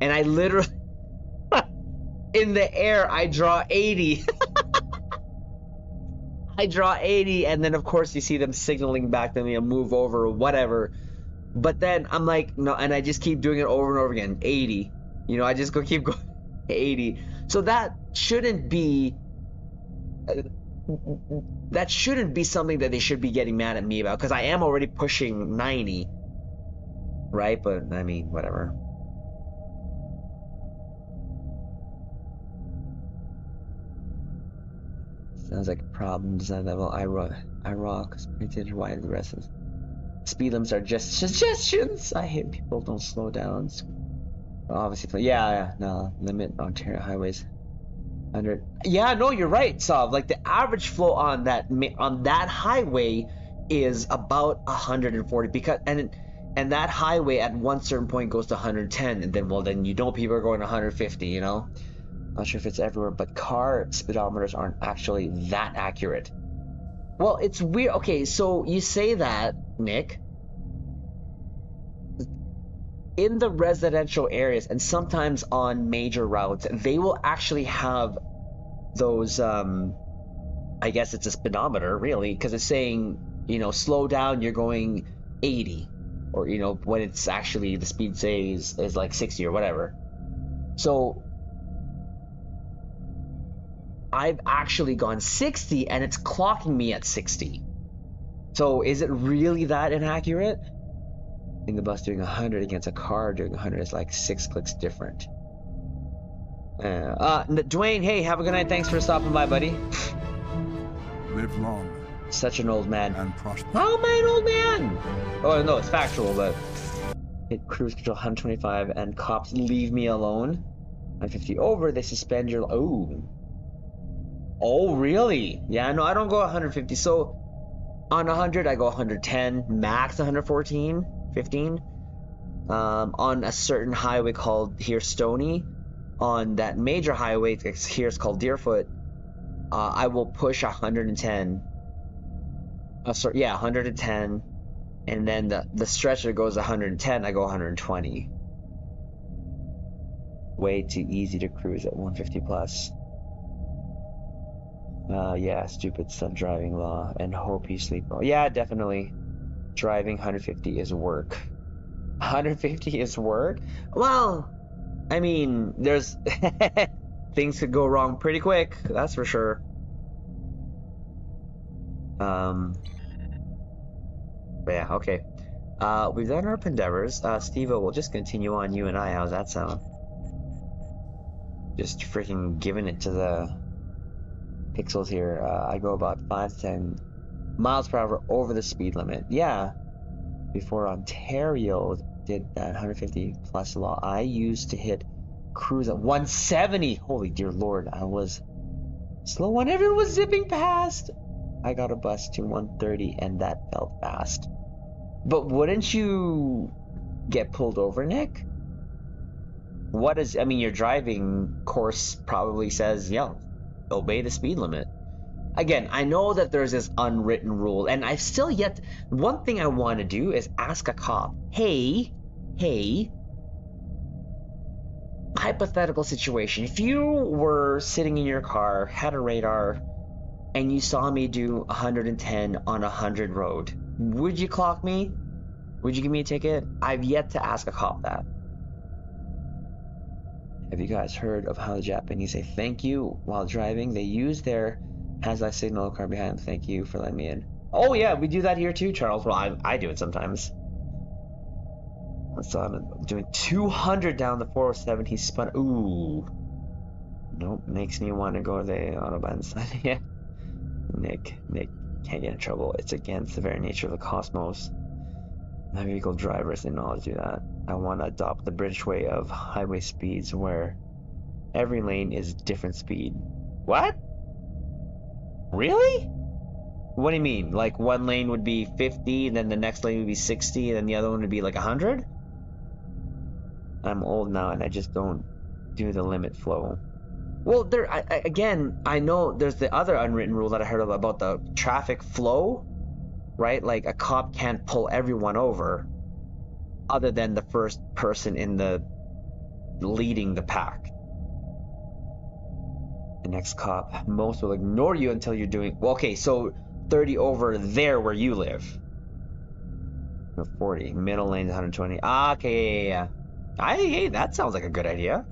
And I literally, in the air, I draw 80. I draw 80, and then of course you see them signaling back to me and move over or whatever. But then I'm like, no, and I just keep doing it over and over again. 80. You know, I just keep going 80. So that shouldn't be something that they should be getting mad at me about, because I am already pushing 90, right? But I mean, whatever. Sounds like a problem. Design level. I rock. Printed wide the rest of speed limits are just suggestions. I hate people don't slow down. Obviously, yeah, no limit Ontario highways. 100. Yeah, no, you're right, Sav. Like the average flow on that highway is about 140 because and that highway at one certain point goes to 110, and then you know people are going 150. You know, not sure if it's everywhere, but car speedometers aren't actually that accurate. Well, it's weird. Okay, so you say that, Nick. In the residential areas and sometimes on major routes, they will actually have those I guess it's a speedometer really, because it's saying, you know, slow down, you're going 80, or you know, when it's actually the speed says is like 60 or whatever. So I've actually gone 60 and it's clocking me at 60. So is it really that inaccurate? I think the bus doing 100 against a car doing 100 is like 6 clicks different. Dwayne, hey, have a good night. Thanks for stopping by, buddy.
Live long
Such an old man.
and prosper.
How am I an old man? Oh, no, it's factual, but... Hit cruise control 125 and cops leave me alone. 150 over, they suspend your... Oh, really? Yeah, no, I don't go 150. So, on 100, I go 110, max 114, 15. On a certain highway called here Stony, on that major highway, here it's called Deerfoot, I will push 110. 110. And then the stretcher goes 110, I go 120. Way too easy to cruise at 150 plus. Yeah, stupid stunt driving law, and hope you sleep well. Yeah, definitely. Driving 150 is work. 150 is work? Well, I mean, there's... things could go wrong pretty quick, that's for sure. But yeah, okay. We've done our endeavors. Steve-O, we'll just continue on, you and I. How's that sound? Just freaking giving it to the pixels here. I go about 5 to 10 miles per hour over the speed limit. Yeah. Before Ontario did that 150 plus law, I used to hit cruise at 170. Holy dear Lord, I was slow when everyone was zipping past. I got a bus to 130 and that felt fast. But wouldn't you get pulled over, Nick? I mean, your driving course probably says, yeah, obey the speed limit. Again, I know that there's this unwritten rule, and I've still yet... One thing I want to do is ask a cop, hey, hypothetical situation. If you were sitting in your car, had a radar, and you saw me do 110 on a 100 road, would you clock me? Would you give me a ticket? I've yet to ask a cop that. Have you guys heard of how the Japanese say thank you while driving? They use their hands like signal car behind them. Thank you for letting me in. Oh yeah, we do that here too, Charles. Well, I do it sometimes. So I'm doing 200 down the 407. He spun. Ooh. Nope. Makes me want to go to the Autobahn side. Yeah. Nick can't get in trouble. It's against the very nature of the cosmos. My vehicle drivers didn't always do that. I want to adopt the British way of highway speeds where every lane is different speed. What? Really? What do you mean? Like one lane would be 50, and then the next lane would be 60, and then the other one would be like 100? I'm old now and I just don't do the limit flow. Well, again, I know there's the other unwritten rule that I heard about the traffic flow, right? Like a cop can't pull everyone over other than the first person in the leading the pack. The next cop, most will ignore you until you're doing... Well, okay, so 30 over there where you live. 40, middle lane 120. Ah, okay, yeah. Hey, that sounds like a good idea.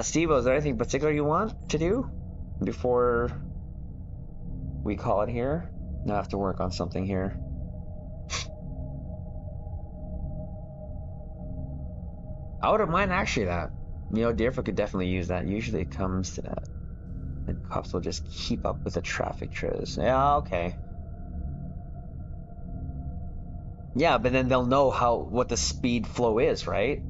Steve-O, is there anything particular you want to do before we call it here? I have to work on something here. I wouldn't mind actually that. You know, Deerfoot could definitely use that. Usually it comes to that. And cops will just keep up with the traffic triz. Yeah, okay. Yeah, but then they'll know what the speed flow is, right?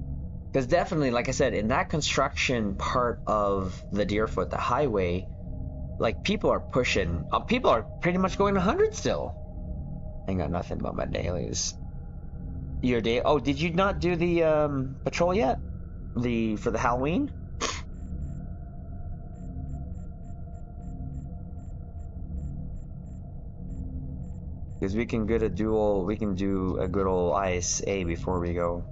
Because definitely, like I said, in that construction part of the Deerfoot, the highway, like people are pushing, people are pretty much going 100 still. I ain't got nothing about my dailies. Your day? Oh, did you not do the patrol yet? For the Halloween? Because we can get a dual, we can do a good old ISA before we go.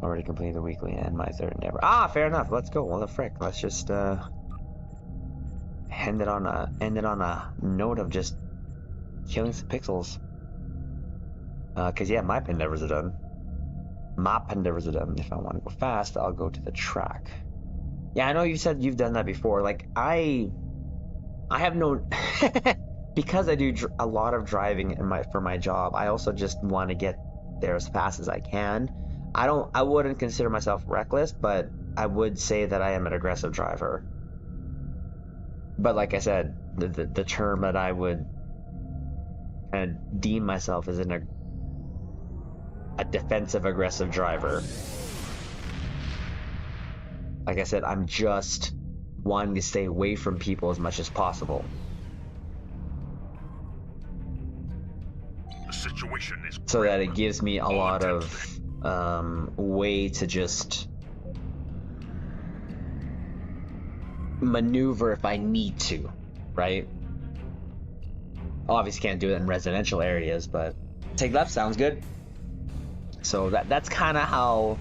Already completed the weekly and my third endeavor. Ah, fair enough. Let's go. Well, the frick. Let's just end it on a note of just killing some pixels. Cause yeah, my endeavors are done. My endeavors are done. If I want to go fast, I'll go to the track. Yeah, I know you said you've done that before. Like I have no because I do a lot of driving for my job. I also just want to get there as fast as I can. I wouldn't consider myself reckless, but I would say that I am an aggressive driver. But like I said, the term that I would kind of deem myself as a defensive aggressive driver. Like I said, I'm just wanting to stay away from people as much as possible.
The situation is
So that it gives me a
All
lot of
attention.
way to just maneuver if I need to, right? Obviously can't do it in residential areas, but take left sounds good. So that's kind of how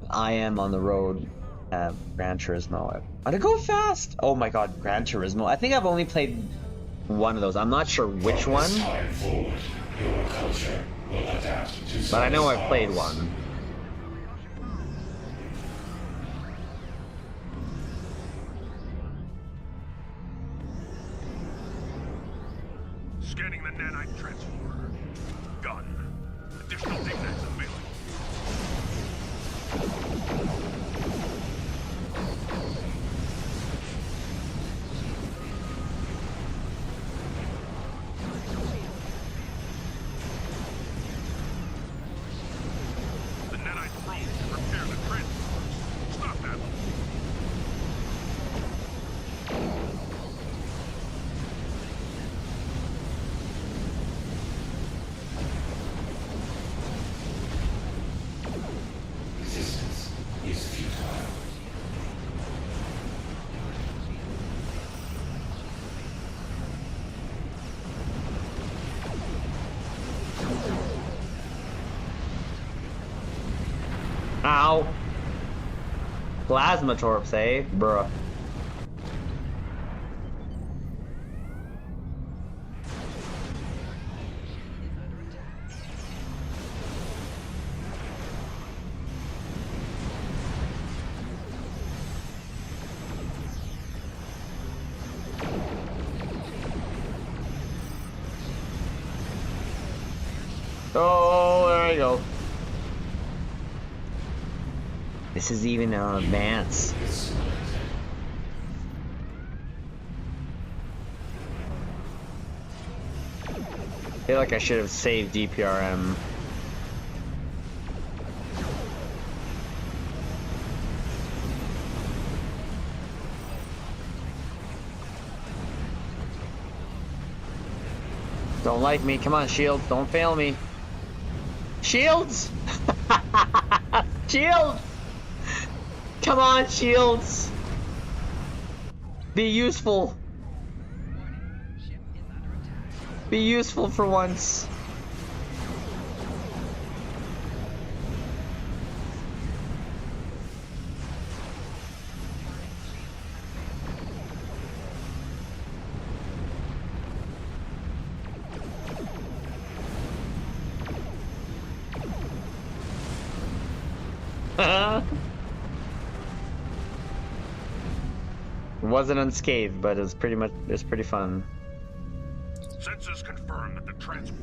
I am on the road at Gran Turismo. I go fast. Oh my god, Gran Turismo. I think I've only played one of those. I'm not sure which one, but I know I've played one.
Scanning the nanite transformer. Gun. Additional dignets available. The nanite froze to repair the transformers. Stop that.
Resistance is futile.
Ow. Plasma torps, eh? Bruh. Oh, there you go. This is even an advance. I feel like I should have saved DPRM. Don't like me. Come on, Shields. Don't fail me. Shields! Shields! Come on, Shields! Be useful. Be useful for once. Wasn't unscathed, but it's pretty fun.
Sensors confirm that the transformer.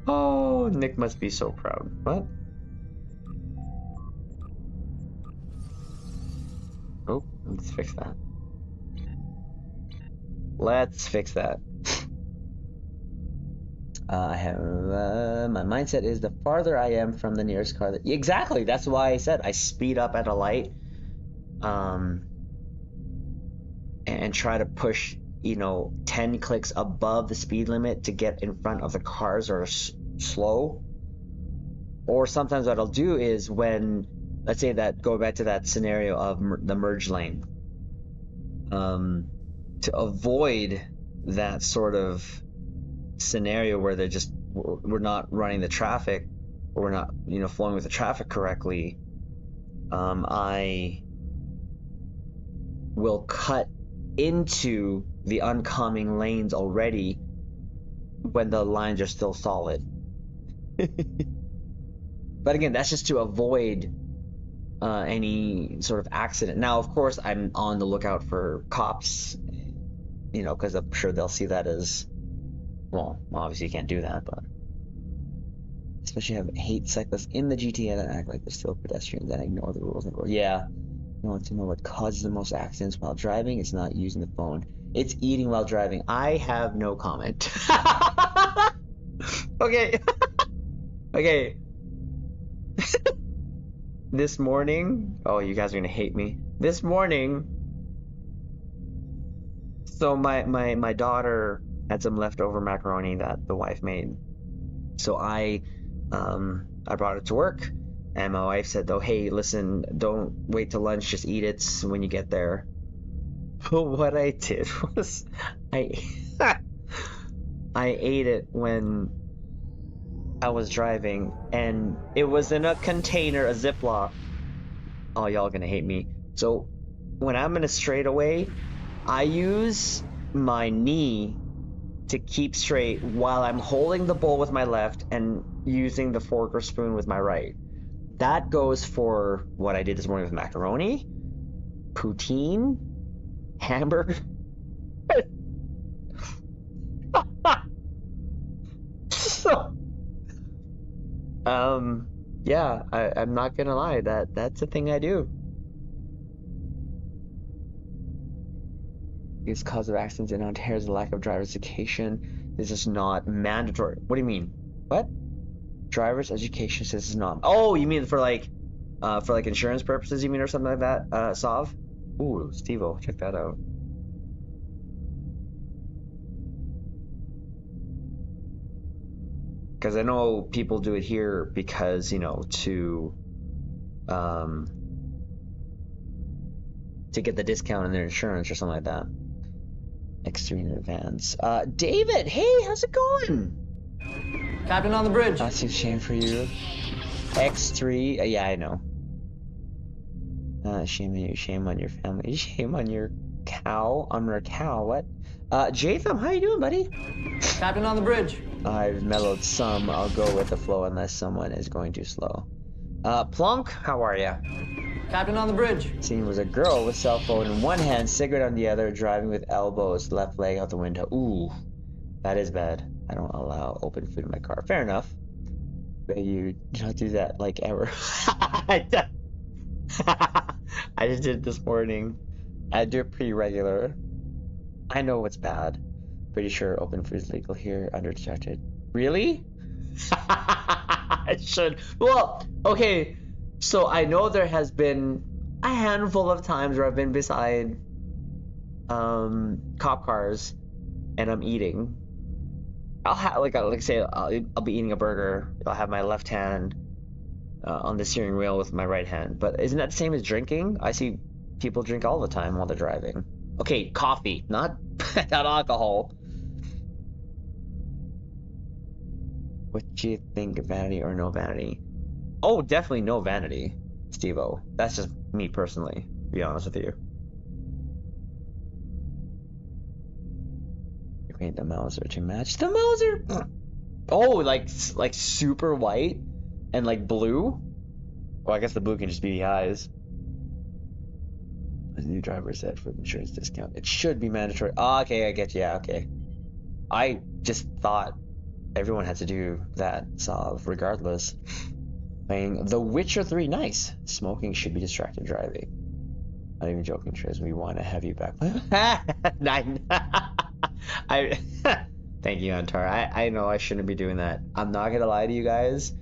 Oh, Nick must be so proud. What? Oh, let's fix that. Let's fix that. I have my mindset is the farther I am from the nearest car that exactly, that's why I said I speed up at a light and try to push 10 clicks above the speed limit to get in front of the cars that are slow. Or sometimes what I'll do is when, let's say that, go back to that scenario of the merge lane, to avoid that sort of scenario where we're not running the traffic, or we're not, flowing with the traffic correctly, I will cut into the oncoming lanes already when the lines are still solid. But again, that's just to avoid any sort of accident. Now, of course, I'm on the lookout for cops, because I'm sure they'll see that as, well, obviously you can't do that, but especially I hate cyclists in the GTA that act like they're still pedestrians and ignore the rules of the road. Yeah, you want to know what causes the most accidents while driving? It's not using the phone. It's eating while driving. I have no comment. Okay. Okay. This morning, oh, you guys are gonna hate me. This morning, so my daughter had some leftover macaroni that the wife made. So I brought it to work, and my wife said, though, hey, listen, don't wait till lunch, just eat it when you get there. But what I did was I ate it when I was driving, and it was in a container, a Ziploc. Oh, y'all gonna hate me. So when I'm in a straightaway, I use my knee to keep straight while I'm holding the bowl with my left and using the fork or spoon with my right. That goes for what I did this morning with macaroni, poutine, hamburger. So, yeah, I'm not gonna lie, that's a thing I do. Biggest cause of accidents in Ontario is the lack of driver's education. This is not mandatory. What do you mean? What? Driver's education says it's not. Oh, you mean for like insurance purposes, you mean, or something like that, Sav? Ooh, Steve-O, check that out. Because I know people do it here because, to get the discount in their insurance or something like that. X3 in advance. David, hey, how's it going?
Captain on the bridge.
That's a shame for you. X3, yeah, I know. Shame on you, shame on your family, shame on your cow, what? Jatham, how you doing, buddy?
Captain on the bridge.
I've mellowed some. I'll go with the flow unless someone is going too slow. Plunk, how are ya?
Captain on the bridge.
Scene was a girl with cell phone in one hand, cigarette on the other, driving with elbows, left leg out the window. Ooh, that is bad. I don't allow open food in my car. Fair enough. But you don't do that like ever. I just did it this morning. I do it pretty regular. I know what's bad. Pretty sure open food is legal here, undetected. Really? I should. Well, okay. So I know there has been a handful of times where I've been beside cop cars and I'm eating. I'll have I'll be eating a burger. I'll have my left hand on the steering wheel with my right hand. But isn't that the same as drinking? I see people drink all the time while they're driving. Okay, coffee, not alcohol. What do you think, vanity or no vanity? Oh, definitely no vanity, Steve-O. That's just me personally, to be honest with you. You paint the Mauser to match the Mauser. Oh, like super white and like blue. Well, I guess the blue can just be the eyes. A new driver's set for the insurance discount. It should be mandatory. Oh, okay, I get you. Yeah, okay. I just thought everyone had to do that, so regardless. Playing The Witcher 3, nice. Smoking should be distracted driving. Not even joking, Triz. We want to have you back. Thank you, Antar. I know I shouldn't be doing that. I'm not gonna lie to you guys.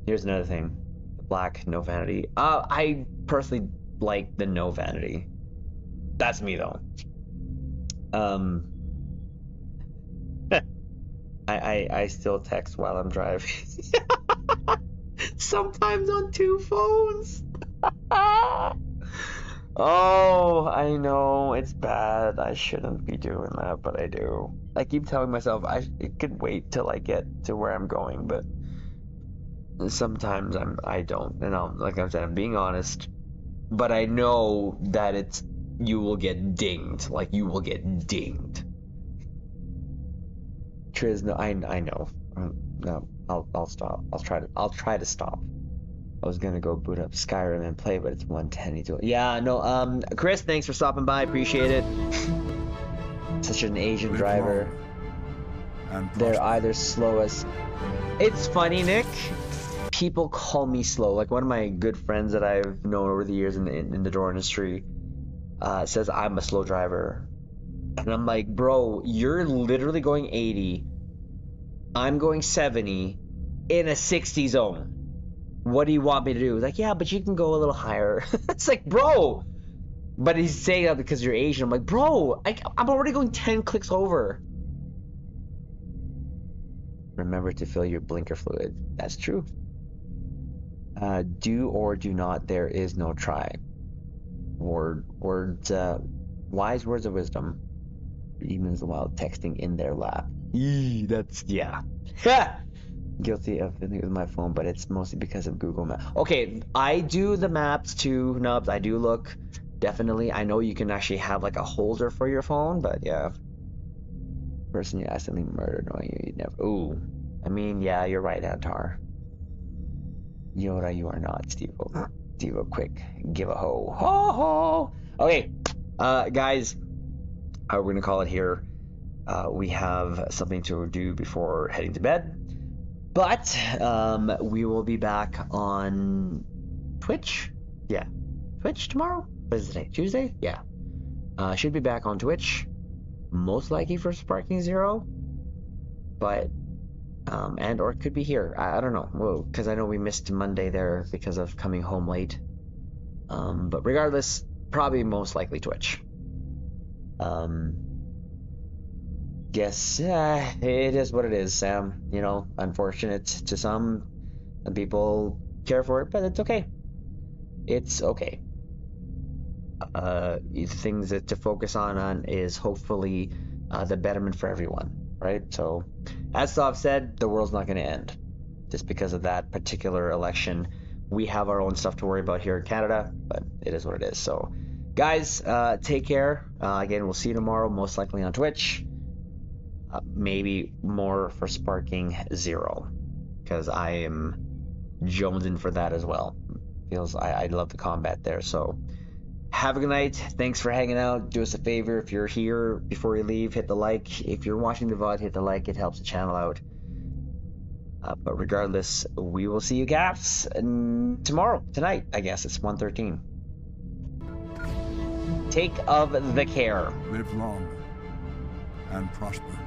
Here's another thing. The black, no vanity. I personally like the no vanity. That's me though. I still text while I'm driving. Sometimes on two phones. Oh, I know it's bad. I shouldn't be doing that, but I do. I keep telling myself it could wait till I get to where I'm going, but sometimes I don't. And like I said, I'm being honest, but I know that you will get dinged. Like, you will get dinged. Triz, no, I know. No, I'll stop. I'll try to stop. I was gonna go boot up Skyrim and play, but it's 110. Yeah, no. Chris, thanks for stopping by. Appreciate it. Such an Asian
Live
driver.
long and
They're
prosper.
either slow as. It's funny, Nick. People call me slow. Like, one of my good friends that I've known over the years in the door industry says I'm a slow driver, and I'm like, bro, you're literally going 80. I'm going 70 in a 60 zone. What do you want me to do? He's like, yeah, but you can go a little higher. It's like, bro. But he's saying that because you're Asian. I'm like, bro, I'm already going 10 clicks over. Remember to fill your blinker fluid. That's true. Do or do not, there is no try. Wise words of wisdom. Demons while texting in their lap. That's, yeah. Guilty of thinking with my phone, but it's mostly because of Google Maps. Okay, I do the maps too, Nubs. I do look, definitely. I know you can actually have like a holder for your phone, but yeah. Person you accidentally murdered knowing you never. Ooh. I mean, yeah, you're right, Antar. Yoda, you are not, Steve-O. Steve-O, quick. Give a ho. Ho ho! Okay, guys, we're gonna call it here. We have something to do before heading to bed. But we will be back on Twitch. Yeah. Twitch tomorrow? What is it today? Tuesday? Yeah. Should be back on Twitch. Most likely for Sparking Zero. But, and or it could be here. I don't know. Whoa, because I know we missed Monday there because of coming home late. But regardless, probably most likely Twitch. Guess it is what it is, Sam. You know, unfortunate to some people care for it, but it's okay. It's okay. Things that to focus on is hopefully the betterment for everyone, right? So, as Stav said, the world's not going to end just because of that particular election. We have our own stuff to worry about here in Canada, but it is what it is. So, guys, take care. Again, we'll see you tomorrow, most likely on Twitch. Maybe more for Sparking Zero, because I am jonesing for that as well. I love the combat there. So have a good night. Thanks for hanging out. Do us a favor, if you're here, before you leave, hit the like. If you're watching the VOD, hit the like. It helps the channel out. But regardless, we will see you gaps tonight. I guess it's 1:13. Take of the care.
Live long and prosper.